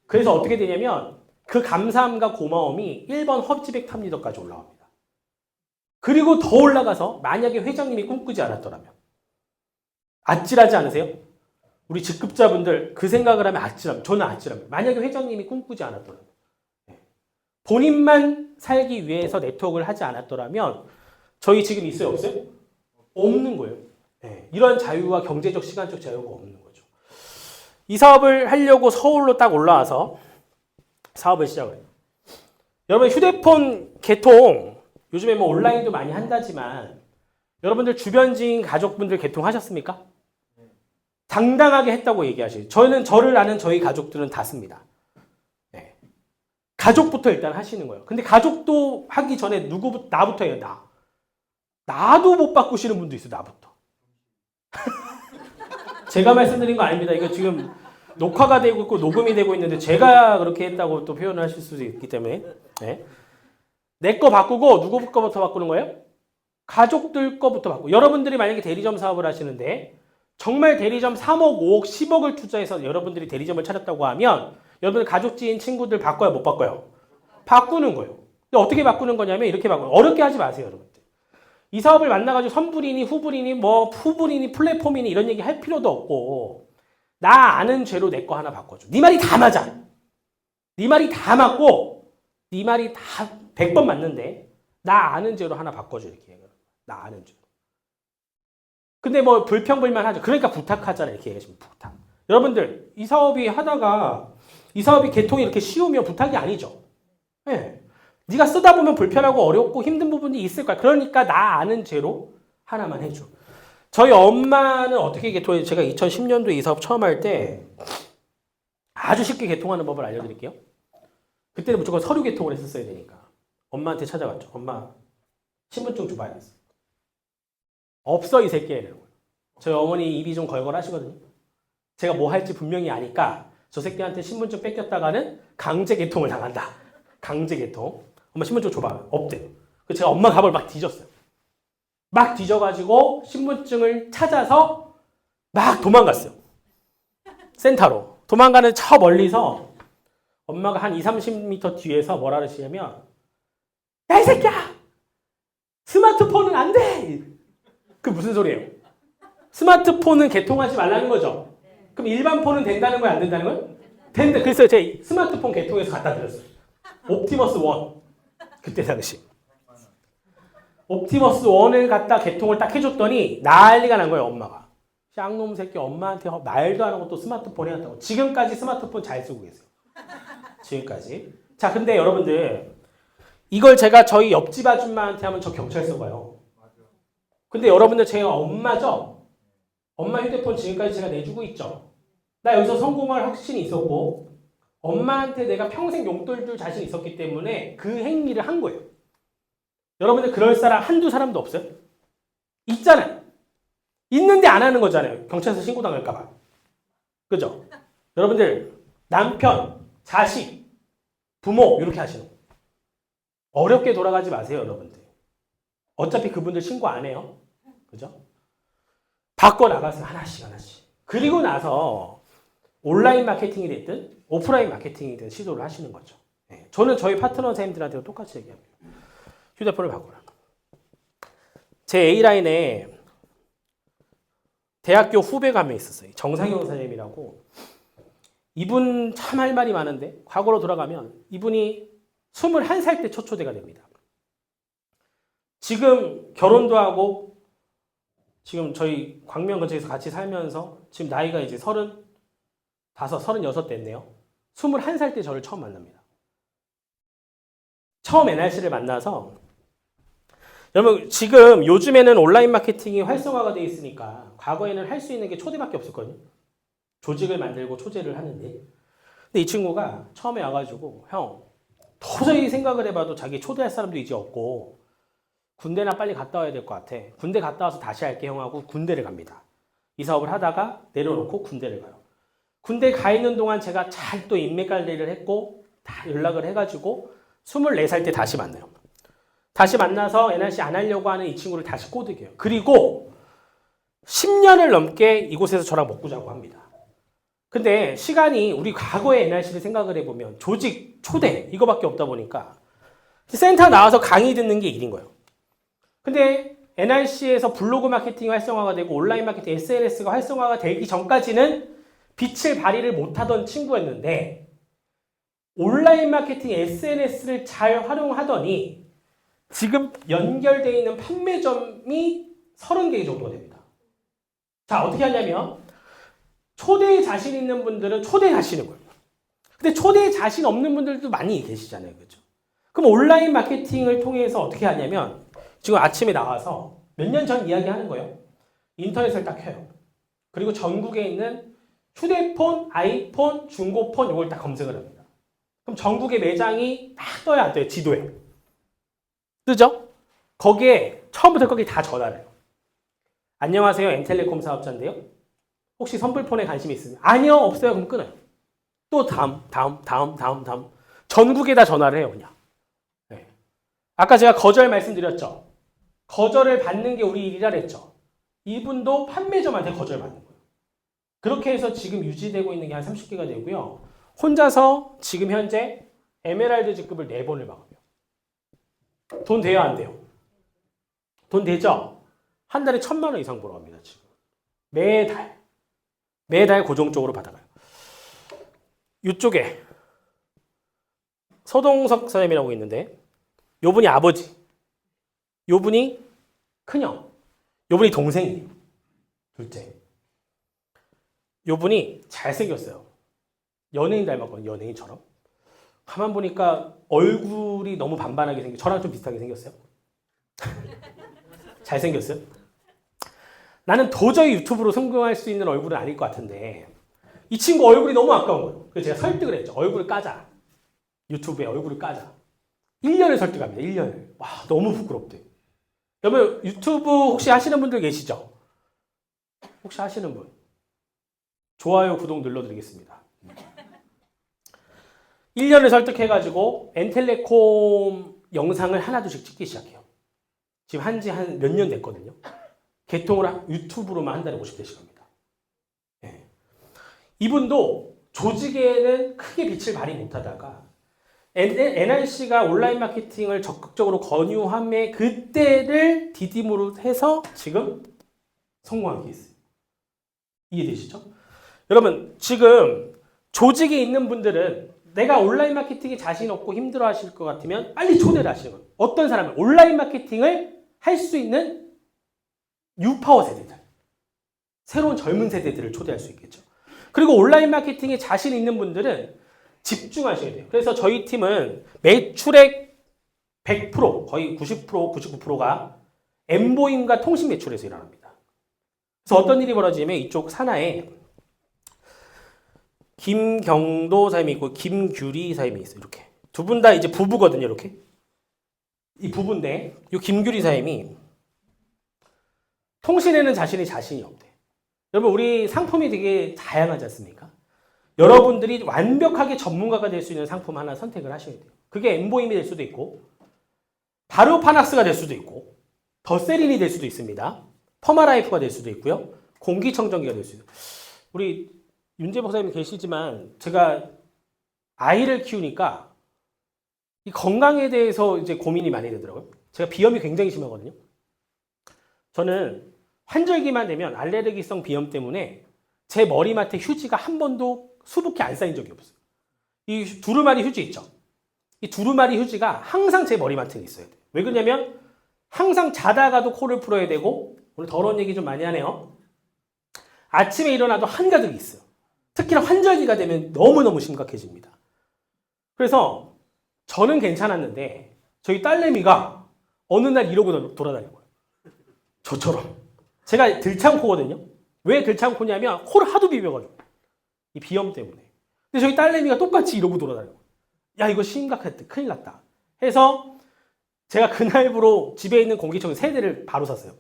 그래서 어떻게 되냐면 그 감사함과 고마움이 1번 헛지백 탑리더까지 올라갑니다. 그리고 더 올라가서 만약에 회장님이 꿈꾸지 않았더라면 아찔하지 않으세요? 우리 직급자분들 그 생각을 하면 아찔합니다. 저는 아찔합니다. 만약에 회장님이 꿈꾸지 않았더라면 본인만 살기 위해서 네트워크를 하지 않았더라면 저희 지금 있어요? 없어요? 없는 거예요. 이런 자유와 경제적 시간적 자유가 없는 거죠. 이 사업을 하려고 서울로 딱 올라와서 사업을 시작을 해요. 여러분 휴대폰 개통 요즘에 뭐 온라인도 많이 한다지만 여러분들 주변 지인 가족분들 개통하셨습니까? 당당하게 했다고 얘기하시죠. 저를 아는 저희 가족들은 다 씁니다. 네. 가족부터 일단 하시는 거예요. 근데 가족도 하기 전에 나부터 해요. 나도 못 바꾸시는 분도 있어요. 나부터. 제가 말씀드린 거 아닙니다. 이거 지금 녹화가 되고 있고 녹음이 되고 있는데 제가 그렇게 했다고 또 표현을 하실 수도 있기 때문에 네. 내 거 바꾸고 누구 거부터 바꾸는 거예요? 가족들 거부터 바꾸고 여러분들이 만약에 대리점 사업을 하시는데 정말 대리점 3억, 5억, 10억을 투자해서 여러분들이 대리점을 차렸다고 하면 여러분 가족, 지인, 친구들 바꿔요? 못 바꿔요? 바꾸는 거예요. 근데 어떻게 바꾸는 거냐면 이렇게 바꿔요. 어렵게 하지 마세요. 여러분들. 이 사업을 만나가지고 선불이니 후불이니 뭐 후불이니 플랫폼이니 이런 얘기 할 필요도 없고 나 아는 죄로 내 거 하나 바꿔줘. 네 말이 다 맞아. 네 말이 다 맞고 네 말이 다 100번 맞는데 나 아는 죄로 하나 바꿔줘 이렇게 얘기해요. 나 아는 죄로. 근데 뭐 불평불만하죠. 그러니까 부탁하잖아요. 이렇게 얘기하시면 부탁. 여러분들 이 사업이 하다가 이 사업이 개통이 이렇게 쉬우면 부탁이 아니죠. 네. 네가 쓰다 보면 불편하고 어렵고 힘든 부분이 있을 거야. 그러니까 나 아는 죄로 하나만 해줘. 저희 엄마는 어떻게 개통해요? 제가 2010년도에 이 사업 처음 할 때 아주 쉽게 개통하는 법을 알려드릴게요. 그때는 무조건 서류 개통을 했었어야 되니까. 엄마한테 찾아갔죠. 엄마 신분증 줘봐야겠어. 없어 이 새끼 이러는 거예요. 저희 어머니 입이 좀 걸걸하시거든요. 제가 뭐 할지 분명히 아니까 저 새끼한테 신분증 뺏겼다가는 강제 개통을 당한다. 강제 개통. 엄마 신분증 줘봐. 없대요. 그래서 제가 엄마 가방을 막 뒤졌어요. 막 뒤져가지고 신분증을 찾아서 막 도망갔어요. 센터로. 도망가는 저 멀리서 엄마가 한 20-30m 뒤에서 뭐라 그러시냐면 야, 이 새끼야! 스마트폰은 안 돼! 그 무슨 소리예요? 스마트폰은 개통하지 말라는 거죠? 그럼 일반 폰은 된다는 거야, 안 된다는 거야? 된다. 그래서 제 스마트폰 개통해서 갖다 드렸어요. 옵티머스 1. 그때 당시. 옵티머스 1을 갖다 개통을 딱 해줬더니 난리가 난 거예요, 엄마가. 쌍놈 새끼 엄마한테 말도 안 하고 또 스마트폰 해놨다고. 지금까지 스마트폰 잘 쓰고 계세요. 지금까지. 자, 근데 여러분들 이걸 제가 저희 옆집 아줌마한테 하면 저 경찰서 가요. 근데 여러분들 제가 엄마죠? 엄마 휴대폰 지금까지 제가 내주고 있죠? 나 여기서 성공할 확신이 있었고 엄마한테 내가 평생 용돈 줄 자신이 있었기 때문에 그 행위를 한 거예요. 여러분들 그럴 사람 한두 사람도 없어요? 있잖아요. 있는데 안 하는 거잖아요. 경찰서 신고당할까 봐. 그죠? 여러분들 남편, 자식, 부모 이렇게 하시는 거. 어렵게 돌아가지 마세요, 여러분들. 어차피 그분들 신고 안 해요. 그죠? 바꿔 나가세요. 하나씩 하나씩. 그리고 나서 온라인 마케팅이 됐든 오프라인 마케팅이든 시도를 하시는 거죠. 네. 저는 저희 파트너 선생님들한테도 똑같이 얘기합니다. 휴대폰을 바꾸라. 제 A라인에 대학교 후배가 한 명 있었어요. 정상영 선생님이라고. 이분 참 할 말이 많은데 과거로 돌아가면 이분이 21살 때 초초대가 됩니다. 지금 결혼도 하고 지금 저희 광명 근처에서 같이 살면서 지금 나이가 이제 35, 36 됐네요. 21살 때 저를 처음 만납니다. 처음 NRC를 만나서 여러분 지금 요즘에는 온라인 마케팅이 활성화가 되어 있으니까 과거에는 할 수 있는 게 초대밖에 없었거든요. 조직을 만들고 초대를 하는데 근데 이 친구가 처음에 와가지고 형 도저히 생각을 해봐도 자기 초대할 사람도 이제 없고 군대나 빨리 갔다 와야 될 것 같아. 군대 갔다 와서 다시 할게 형 하고 군대를 갑니다. 이 사업을 하다가 내려놓고 군대를 가요. 군대 가 있는 동안 제가 잘 또 인맥 관리를 했고 다 연락을 해가지고 24살 때 다시 만나요. 다시 만나서 NRC 안 하려고 하는 이 친구를 다시 꼬드겨요. 그리고 10년을 넘게 이곳에서 저랑 먹고 자고 합니다. 근데 시간이 우리 과거의 NRC를 생각을 해보면 조직, 초대 이거밖에 없다 보니까 센터 나와서 강의 듣는 게 일인 거예요. 근데 NRC에서 블로그 마케팅이 활성화가 되고 온라인 마케팅, SNS가 활성화가 되기 전까지는 빛을 발휘를 못하던 친구였는데 온라인 마케팅, SNS를 잘 활용하더니 지금 연결되어 있는 판매점이 30개 정도가 됩니다. 자, 어떻게 하냐면 초대에 자신 있는 분들은 초대하시는 거예요. 근데 초대에 자신 없는 분들도 많이 계시잖아요. 그렇죠? 그럼 온라인 마케팅을 통해서 어떻게 하냐면 지금 아침에 나와서 몇 년 전 이야기 하는 거예요. 인터넷을 딱 켜요. 그리고 전국에 있는 휴대폰, 아이폰, 중고폰 이걸 딱 검색을 합니다. 그럼 전국의 매장이 딱 떠야 안 떠요. 지도에. 뜨죠? 거기에 처음부터 거기 다 전화를 해요. 안녕하세요. N텔레콤 사업자인데요. 혹시 선불폰에 관심이 있으면 아니요. 없어요. 그럼 끊어요. 또 다음. 전국에다 전화를 해요. 그냥. 네. 아까 제가 거절 말씀드렸죠. 거절을 받는 게 우리 일이라 그랬죠. 이분도 판매점한테 거절받는 거예요. 그렇게 해서 지금 유지되고 있는 게 한 30개가 되고요. 혼자서 지금 현재 에메랄드 직급을 4번을 막아요. 돈 돼요? 안 돼요? 돈 되죠? 한 달에 1,000만 원 이상 벌어갑니다. 지금. 매달 고정적으로 받아가요. 이쪽에 서동석 선생님이라고 있는데 요분이 아버지, 요분이 큰형, 요분이 동생이에요. 둘째. 요분이 잘생겼어요. 연예인 닮았거든요. 연예인처럼. 가만 보니까 얼굴이 너무 반반하게 생겼어요. 저랑 좀 비슷하게 생겼어요. 잘생겼어요. 나는 도저히 유튜브로 성공할 수 있는 얼굴은 아닐 것 같은데 이 친구 얼굴이 너무 아까운 거예요. 그래서 제가 설득을 했죠. 얼굴을 까자. 유튜브에 얼굴을 까자. 1년을 설득합니다. 1년을. 와, 너무 부끄럽대. 여러분 유튜브 혹시 하시는 분들 계시죠? 혹시 하시는 분? 좋아요, 구독 눌러드리겠습니다. 1년을 설득해가지고 엔텔레콤 영상을 하나둘씩 찍기 시작해요. 지금 한지 한 몇 년 됐거든요. 개통을 유튜브로만 한 달에 50대씩 합니다. 네. 이분도 조직에는 크게 빛을 발휘 못하다가 NRC가 온라인 마케팅을 적극적으로 권유함에 그때를 디딤으로 해서 지금 성공한 케이스. 이해되시죠? 여러분 지금 조직에 있는 분들은 내가 온라인 마케팅에 자신 없고 힘들어 하실 것 같으면 빨리 초대를 하시는 거예요. 어떤 사람은 온라인 마케팅을 할 수 있는 뉴파워 세대들, 새로운 젊은 세대들을 초대할 수 있겠죠. 그리고 온라인 마케팅에 자신 있는 분들은 집중하셔야 돼요. 그래서 저희 팀은 매출의 100%, 거의 90%, 99%가 엠보임과 통신 매출에서 일어납니다. 그래서 어떤 일이 벌어지냐면 이쪽 산하에 김경도 사임이 있고 김규리 사임이 있어요. 이렇게 두 분 다 이제 부부거든요. 이렇게 이 부부인데 이 김규리 사임이 통신에는 자신이 없대. 여러분 우리 상품이 되게 다양하지 않습니까? 여러분들이 완벽하게 전문가가 될 수 있는 상품 하나 선택을 하셔야 돼요. 그게 엠보임이 될 수도 있고 바르오파낙스가 될 수도 있고 더세린이 될 수도 있습니다. 퍼마라이프가 될 수도 있고요. 공기청정기가 될 수도 있고. 우리 윤재 박사님 계시지만 제가 아이를 키우니까 이 건강에 대해서 이제 고민이 많이 되더라고요. 제가 비염이 굉장히 심하거든요. 저는 환절기만 되면 알레르기성 비염 때문에 제 머리맡에 휴지가 한 번도 수북히 안 쌓인 적이 없어요. 이 두루마리 휴지 있죠? 이 두루마리 휴지가 항상 제 머리맡에 있어야 돼요. 왜 그러냐면 항상 자다가도 코를 풀어야 되고 오늘 더러운 얘기 좀 많이 하네요. 아침에 일어나도 한가득이 있어요. 특히나 환절기가 되면 너무너무 심각해집니다. 그래서 저는 괜찮았는데 저희 딸내미가 어느 날 이러고 돌아다녀요. 저처럼. 제가 들창코거든요. 왜 들창코냐면 코를 하도 비벼가지고. 이 비염 때문에. 근데 저희 딸내미가 똑같이 이러고 돌아다녀요. 야 이거 심각했다. 큰일 났다. 해서 제가 그날부로 집에 있는 공기청정 3대를 바로 샀어요.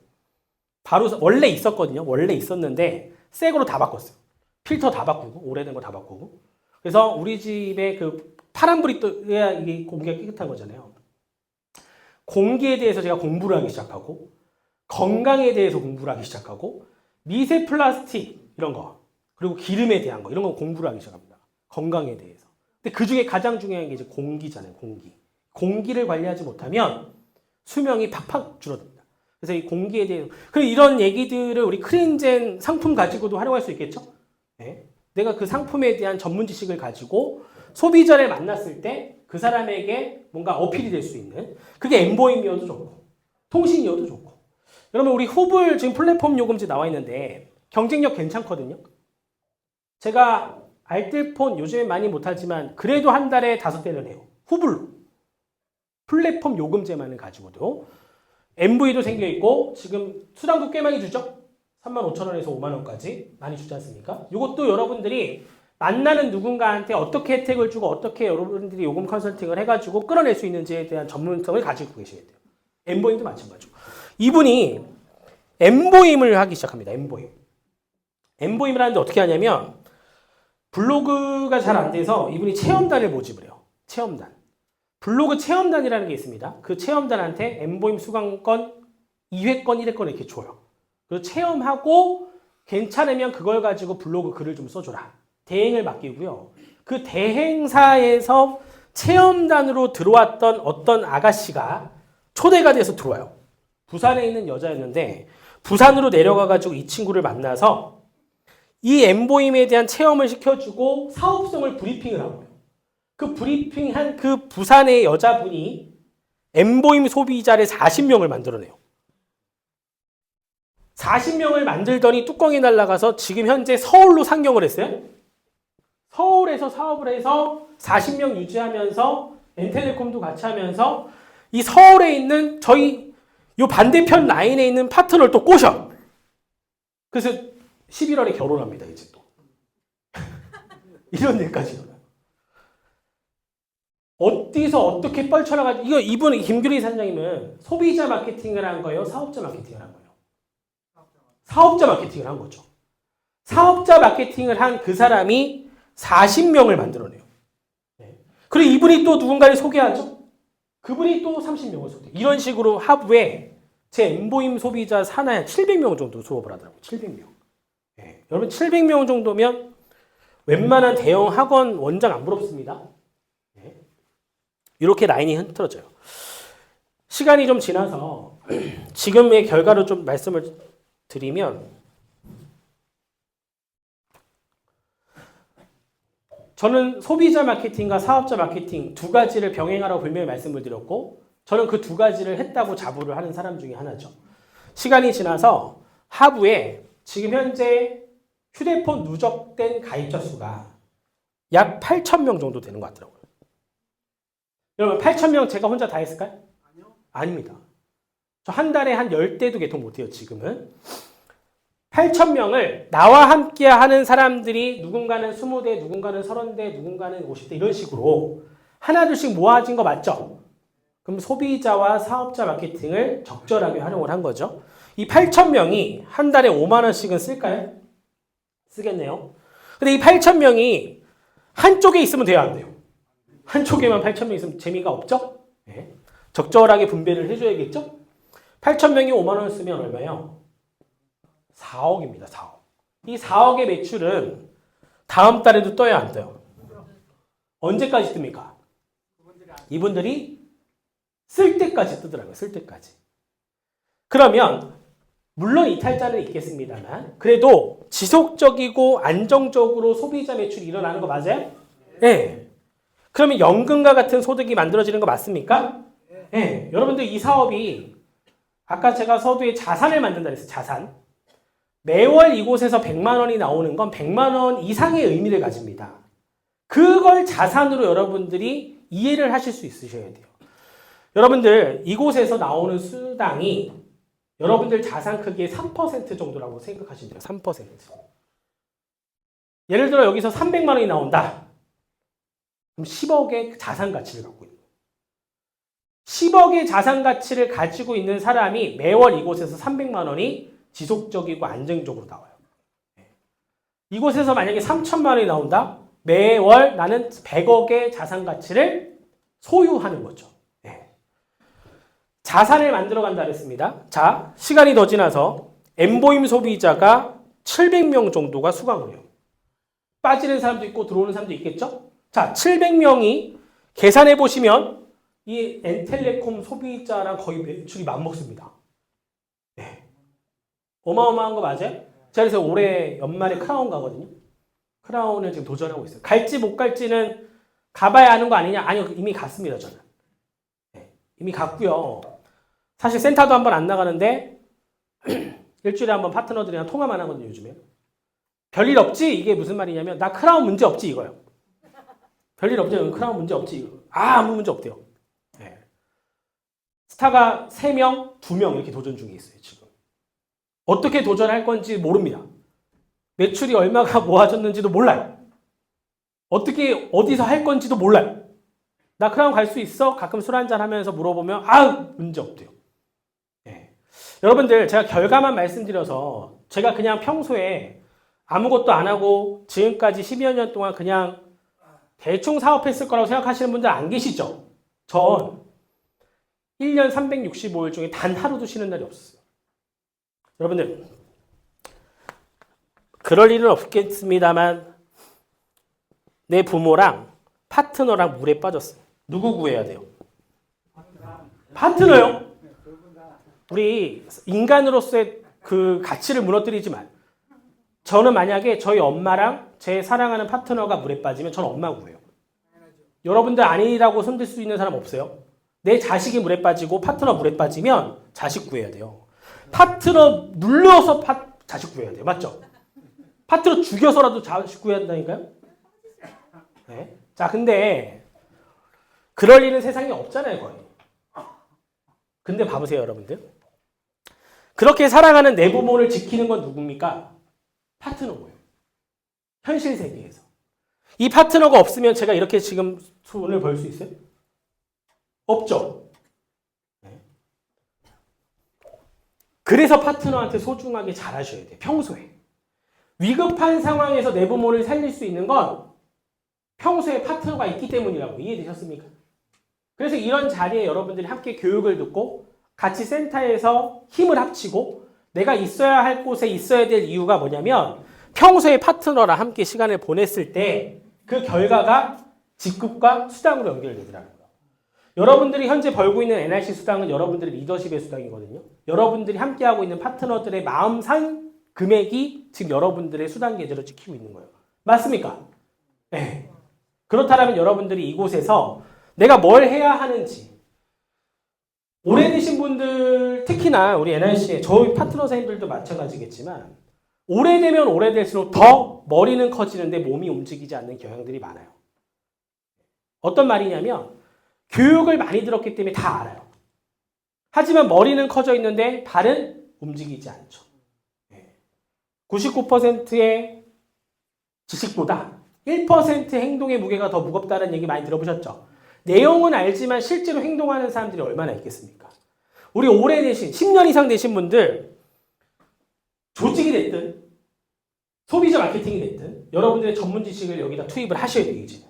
원래 있었거든요. 원래 있었는데 새 거로 다 바꿨어요. 필터 다 바꾸고 오래된 거 다 바꾸고. 그래서 우리 집에 그 파란불이 떠야 이게 공기가 깨끗한 거잖아요. 공기에 대해서 제가 공부를 하기 시작하고 건강에 대해서 공부를 하기 시작하고 미세 플라스틱 이런 거 그리고 기름에 대한 거 이런 거 공부를 하기 시작합니다. 건강에 대해서. 근데 그 중에 가장 중요한 게 이제 공기잖아요. 공기를 관리하지 못하면 수명이 팍팍 줄어듭니다. 그래서 이 공기에 대해서 그리고 이런 얘기들을 우리 크린젠 상품 가지고도 활용할 수 있겠죠? 네. 내가 그 상품에 대한 전문 지식을 가지고 소비자를 만났을 때 그 사람에게 뭔가 어필이 될 수 있는 그게 엠보임이어도 좋고 통신이어도 좋고 여러분 우리 후불 지금 플랫폼 요금제 나와 있는데 경쟁력 괜찮거든요. 제가 알뜰폰 요즘에 많이 못하지만 그래도 한 달에 5대는 해요. 후불로 플랫폼 요금제만을 가지고도 MV도 생겨있고 지금 수당도 꽤 많이 주죠. 35,000원에서 50,000원까지 많이 주지 않습니까? 이것도 여러분들이 만나는 누군가한테 어떻게 혜택을 주고 어떻게 여러분들이 요금 컨설팅을 해가지고 끌어낼 수 있는지에 대한 전문성을 가지고 계셔야 돼요. 엠보임도 마찬가지고. 이분이 엠보임을 하기 시작합니다. 엠보임을 하는데 어떻게 하냐면 블로그가 잘 안 돼서 이분이 체험단을 모집을 해요. 체험단. 블로그 체험단이라는 게 있습니다. 그 체험단한테 엠보임 수강권 2회권, 1회권 이렇게 줘요. 그리고 체험하고 괜찮으면 그걸 가지고 블로그 글을 좀 써줘라. 대행을 맡기고요. 그 대행사에서 체험단으로 들어왔던 어떤 아가씨가 초대가 돼서 들어와요. 부산에 있는 여자였는데 부산으로 내려가가지고 이 친구를 만나서 이 엠보임에 대한 체험을 시켜주고 사업성을 브리핑을 하고 그 브리핑한 그 부산의 여자분이 엠보임 소비자를 40명을 만들어내요. 40명을 만들더니 뚜껑이 날아가서 지금 현재 서울로 상경을 했어요. 서울에서 사업을 해서 40명 유지하면서 엔텔레콤도 같이 하면서 이 서울에 있는 저희 요 반대편 라인에 있는 파트너를 또 꼬셔. 그래서 11월에 결혼합니다. 이제 또. 이런 일까지 일어나요. 어디서 어떻게 뻘쳐나가지고 이분 김규리 사장님은 소비자 마케팅을 한 거예요? 사업자 마케팅을 한 거예요? 사업자 마케팅을 한 거죠. 사업자 마케팅을 한 그 사람이 40명을 만들어내요. 네. 그리고 이분이 또 누군가를 소개하죠. 그분이 또 30명을 소개. 이런 식으로 하부에 제 엠보임 소비자 산하에 700명 정도 수업을 하더라고요. 700명. 예. 여러분 700명 정도면 웬만한 대형 학원 원장 안 부럽습니다. 예. 이렇게 라인이 흐트러져요. 시간이 좀 지나서 지금의 결과를 좀 말씀을 드리면 저는 소비자 마케팅과 사업자 마케팅 두 가지를 병행하라고 분명히 말씀을 드렸고 저는 그 두 가지를 했다고 자부를 하는 사람 중에 하나죠. 시간이 지나서 하부에 지금 현재 휴대폰 누적된 가입자 수가 약 8,000명 정도 되는 것 같더라고요. 여러분 8,000명 제가 혼자 다 했을까요? 아닙니다. 저 한 달에 한 10대도 개통 못해요. 지금은. 8,000명을 나와 함께 하는 사람들이 누군가는 20대, 누군가는 30대, 누군가는 50대 이런 식으로 하나둘씩 모아진 거 맞죠? 그럼 소비자와 사업자 마케팅을 적절하게 활용을 한 거죠. 이 8,000명이 한 달에 5만 원씩은 쓸까요? 쓰겠네요. 근데 이 8,000명이 한쪽에 있으면 돼요, 안 돼요? 한쪽에만 8,000명 있으면 재미가 없죠? 네. 적절하게 분배를 해줘야겠죠? 8,000명이 5만 원 쓰면 얼마예요? 4억입니다. 4억. 이 4억의 매출은 다음 달에도 떠야 안 떠요? 언제까지 뜹니까? 이분들이 쓸 때까지 뜨더라고요. 쓸 때까지. 그러면 물론 이탈자는 있겠습니다만 그래도 지속적이고 안정적으로 소비자 매출이 일어나는 거 맞아요? 네. 그러면 연금과 같은 소득이 만들어지는 거 맞습니까? 네. 여러분들 이 사업이 아까 제가 서두에 자산을 만든다 그랬어요. 자산. 매월 이곳에서 100만 원이 나오는 건 100만 원 이상의 의미를 가집니다. 그걸 자산으로 여러분들이 이해를 하실 수 있으셔야 돼요. 여러분들 이곳에서 나오는 수당이 여러분들 자산 크기의 3% 정도라고 생각하시면 돼요. 3%. 예를 들어 여기서 300만 원이 나온다. 그럼 10억의 자산 가치를 갖고 있는 거예요. 10억의 자산 가치를 가지고 있는 사람이 매월 이곳에서 300만 원이 지속적이고 안정적으로 나와요. 이곳에서 만약에 3천만 원이 나온다? 매월 나는 100억의 자산 가치를 소유하는 거죠. 자산을 만들어 간다 그랬습니다. 자, 시간이 더 지나서 엠보임 소비자가 700명 정도가 수강을 해요. 빠지는 사람도 있고 들어오는 사람도 있겠죠? 자, 700명이 계산해 보시면 이 엔텔레콤 소비자랑 거의 매출이 맞먹습니다. 네. 어마어마한 거 맞아요? 제가 그래서 올해 연말에 크라운 가거든요. 크라운을 지금 도전하고 있어요. 갈지 못 갈지는 가봐야 아는 거 아니냐? 아니요, 이미 갔습니다, 저는. 네. 이미 갔고요. 사실 센터도 한 번 안 나가는데 일주일에 한 번 파트너들이랑 통화만 하거든요, 요즘에. 별일 없지? 이게 무슨 말이냐면 나 크라운 문제 없지 이거요. 별일 없죠? 크라운 문제 없지 이거. 아무 문제 없대요. 네. 스타가 3명, 2명 이렇게 도전 중에 있어요, 지금. 어떻게 도전할 건지 모릅니다. 매출이 얼마가 모아졌는지도 몰라요. 어떻게 어디서 할 건지도 몰라요. 나 크라운 갈 수 있어? 가끔 술 한잔 하면서 물어보면 문제 없대요. 네. 여러분들 제가 결과만 말씀드려서 제가 그냥 평소에 아무것도 안 하고 지금까지 10여 년 동안 그냥 대충 사업했을 거라고 생각하시는 분들 안 계시죠? 전 1년 365일 중에 단 하루도 쉬는 날이 없었어요. 여러분들 그럴 일은 없겠습니다만 내 부모랑 파트너랑 물에 빠졌어요. 누구 구해야 돼요? 파트너요? 우리 인간으로서의 그 가치를 무너뜨리지만 저는 만약에 저희 엄마랑 제 사랑하는 파트너가 물에 빠지면 저는 엄마 구해요. 여러분들 아니라고 손들 수 있는 사람 없어요? 내 자식이 물에 빠지고 파트너 물에 빠지면 자식 구해야 돼요. 파트너 눌러서 자식 구해야 돼요. 맞죠? 파트너 죽여서라도 자식 구해야 한다니까요? 네. 자, 근데 그럴 일은 세상에 없잖아요, 거의. 근데 봐보세요, 여러분들. 그렇게 사랑하는 내 부모를 지키는 건 누굽니까? 파트너고요. 현실 세계에서. 이 파트너가 없으면 제가 이렇게 지금 돈을 벌 수 있어요? 없죠. 네. 그래서 파트너한테 소중하게 잘하셔야 돼요. 평소에. 위급한 상황에서 내 부모를 살릴 수 있는 건 평소에 파트너가 있기 때문이라고. 이해되셨습니까? 그래서 이런 자리에 여러분들이 함께 교육을 듣고 같이 센터에서 힘을 합치고 내가 있어야 할 곳에 있어야 될 이유가 뭐냐면 평소에 파트너랑 함께 시간을 보냈을 때 그 결과가 직급과 수당으로 연결되더라고요. 여러분들이 현재 벌고 있는 NRC 수당은 여러분들의 리더십의 수당이거든요. 여러분들이 함께하고 있는 파트너들의 마음 산 금액이 지금 여러분들의 수당 계좌로 찍히고 있는 거예요. 맞습니까? 네. 그렇다면 여러분들이 이곳에서 내가 뭘 해야 하는지 오래되신 분들 특히나 우리 NRC의 저희 파트너 선생님들도 마찬가지겠지만 오래되면 오래될수록 더 머리는 커지는데 몸이 움직이지 않는 경향들이 많아요. 어떤 말이냐면 교육을 많이 들었기 때문에 다 알아요. 하지만 머리는 커져 있는데 발은 움직이지 않죠. 99%의 지식보다 1% 행동의 무게가 더 무겁다는 얘기 많이 들어보셨죠? 내용은 알지만 실제로 행동하는 사람들이 얼마나 있겠습니까? 우리 오래되신 10년 이상 되신 분들 조직이 됐든 소비자 마케팅이 됐든 여러분들의 전문 지식을 여기다 투입을 하셔야 돼요. 이제.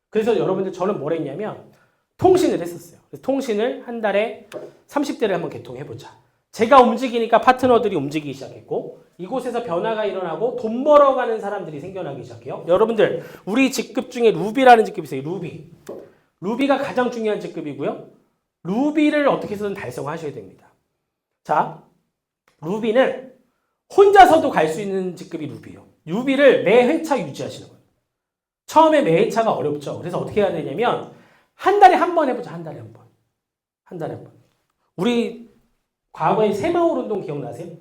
그래서 여러분들 저는 뭘 했냐면 통신을 했었어요. 그래서 통신을 한 달에 30대를 한번 개통해보자. 제가 움직이니까 파트너들이 움직이기 시작했고 이곳에서 변화가 일어나고 돈 벌어가는 사람들이 생겨나기 시작해요. 여러분들 우리 직급 중에 루비라는 직급이 있어요. 루비. 루비가 가장 중요한 직급이고요. 루비를 어떻게 해서든 달성하셔야 됩니다. 자, 루비는 혼자서도 갈 수 있는 직급이 루비예요. 루비를 매 회차 유지하시는 거예요. 처음에 매 회차가 어렵죠. 그래서 어떻게 해야 되냐면 한 달에 한 번 해보자. 한 달에 한 번. 한 달에 한 번. 우리 과거에 새마을 운동 기억나세요?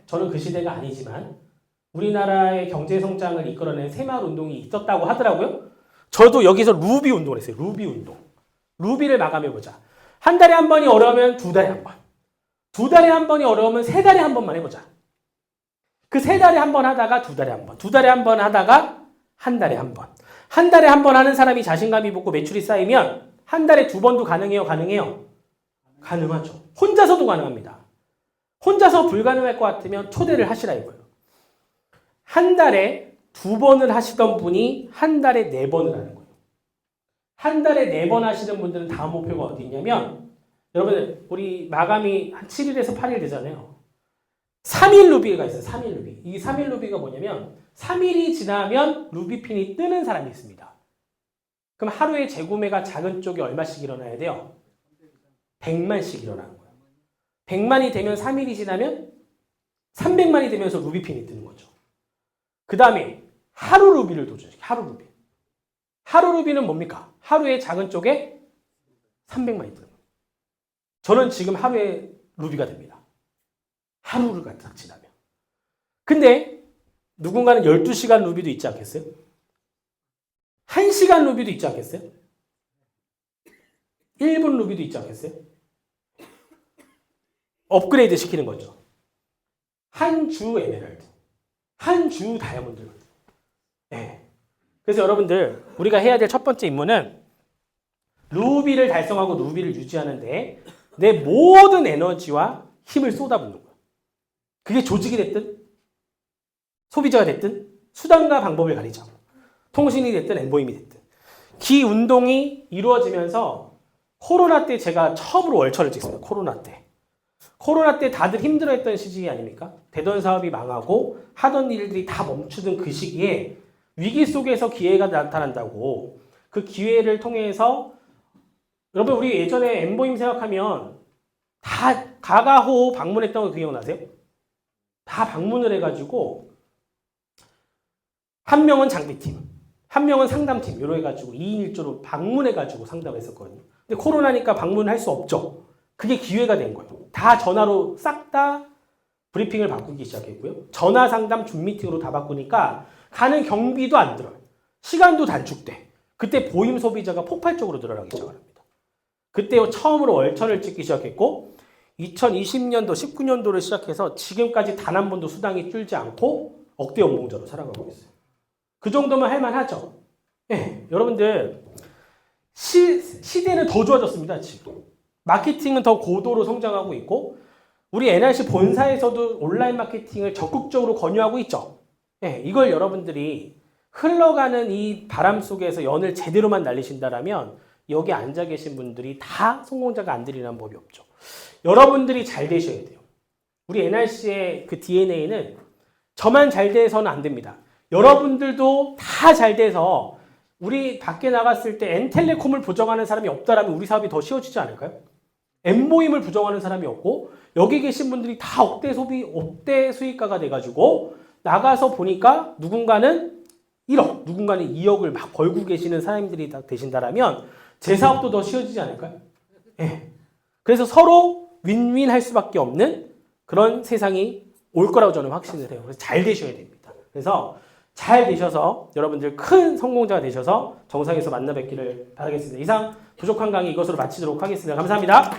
저는 그 시대가 아니지만 우리나라의 경제 성장을 이끌어낸 새마을 운동이 있었다고 하더라고요. 저도 여기서 루비 운동을 했어요. 루비 운동. 루비를 마감해보자. 한 달에 한 번이 어려우면 두 달에 한 번. 두 달에 한 번이 어려우면 세 달에 한 번만 해보자. 그 세 달에 한 번 하다가 두 달에 한 번. 두 달에 한 번 하다가 한 달에 한 번. 한 달에 한 번 하는 사람이 자신감이 붙고 매출이 쌓이면 한 달에 두 번도 가능해요? 가능해요? 가능하죠. 혼자서도 가능합니다. 혼자서 불가능할 것 같으면 초대를 하시라 이거예요. 한 달에 두 번을 하시던 분이 한 달에 네 번을 하는 거예요. 한 달에 네 번 하시는 분들은 다음 목표가 어디 있냐면 여러분 우리 마감이 한 7일에서 8일 되잖아요. 3일 루비가 있어요. 3일 루비. 이 3일 루비가 뭐냐면 3일이 지나면 루비핀이 뜨는 사람이 있습니다. 그럼 하루에 재구매가 작은 쪽에 얼마씩 일어나야 돼요? 100만씩 일어나는 거예요. 100만이 되면 3일이 지나면 300만이 되면서 루비핀이 뜨는 거죠. 그 다음에 하루 루비를 도전시켜요. 하루 루비. 하루 루비는 뭡니까? 하루에 작은 쪽에 300만이 뜨는 거예요. 저는 지금 하루에 루비가 됩니다. 하루를 딱 지나면. 근데 누군가는 12시간 루비도 있지 않겠어요? 1시간 루비도 있지 않겠어요? 1분 루비도 있지 않겠어요? 업그레이드 시키는 거죠. 한 주 에메랄드, 한 주 다이아몬드. 네. 그래서 여러분들 우리가 해야 될 첫 번째 임무는 루비를 달성하고 루비를 유지하는데 내 모든 에너지와 힘을 쏟아붓는 거예요. 그게 조직이 됐든 소비자가 됐든 수단과 방법을 가리자고 통신이 됐든 엠보임이 됐든 기 운동이 이루어지면서 코로나 때 제가 처음으로 월처를 찍습니다. 코로나 때 다들 힘들어했던 시기 아닙니까? 되던 사업이 망하고 하던 일들이 다 멈추던 그 시기에 위기 속에서 기회가 나타난다고 그 기회를 통해서 여러분 우리 예전에 엠보임 생각하면 다 가가호 방문했던 거 기억나세요? 다 방문을 해가지고 한 명은 장비팀, 한 명은 상담팀 이러 해가지고 2인 1조로 방문해가지고 상담을 했었거든요. 근데 코로나니까 방문을 할 수 없죠. 그게 기회가 된 거예요. 다 전화로 싹 다 브리핑을 바꾸기 시작했고요. 전화 상담 줌 미팅으로 다 바꾸니까 가는 경비도 안 들어요. 시간도 단축돼. 그때 보임 소비자가 폭발적으로 늘어나기 시작합니다. 그때 처음으로 월천을 찍기 시작했고 2020년도, 19년도를 시작해서 지금까지 단 한 번도 수당이 줄지 않고 억대 연봉자로 살아가고 있어요. 그 정도면 할만하죠. 네, 여러분들 시대는 더 좋아졌습니다. 지금 마케팅은 더 고도로 성장하고 있고 우리 NRC 본사에서도 온라인 마케팅을 적극적으로 권유하고 있죠. 네, 이걸 여러분들이 흘러가는 이 바람 속에서 연을 제대로만 날리신다라면 여기 앉아 계신 분들이 다 성공자가 안 되리라는 법이 없죠. 여러분들이 잘 되셔야 돼요. 우리 NRC의 그 DNA는 저만 잘 돼서는 안 됩니다. 여러분들도 다 잘 돼서 우리 밖에 나갔을 때 N텔레콤을 부정하는 사람이 없다라면 우리 사업이 더 쉬워지지 않을까요? N모임을 부정하는 사람이 없고 여기 계신 분들이 다 억대 수익가가 돼가지고 나가서 보니까 누군가는 1억, 누군가는 2억을 막 벌고 계시는 사람들이 다 되신다라면 제 사업도 더 쉬워지지 않을까요? 예. 그래서 서로 윈윈 할 수밖에 없는 그런 세상이 올 거라고 저는 확신을 해요. 그래서 잘 되셔야 됩니다. 그래서 잘 되셔서 여러분들 큰 성공자가 되셔서 정상에서 만나 뵙기를 바라겠습니다. 이상 부족한 강의 이것으로 마치도록 하겠습니다. 감사합니다.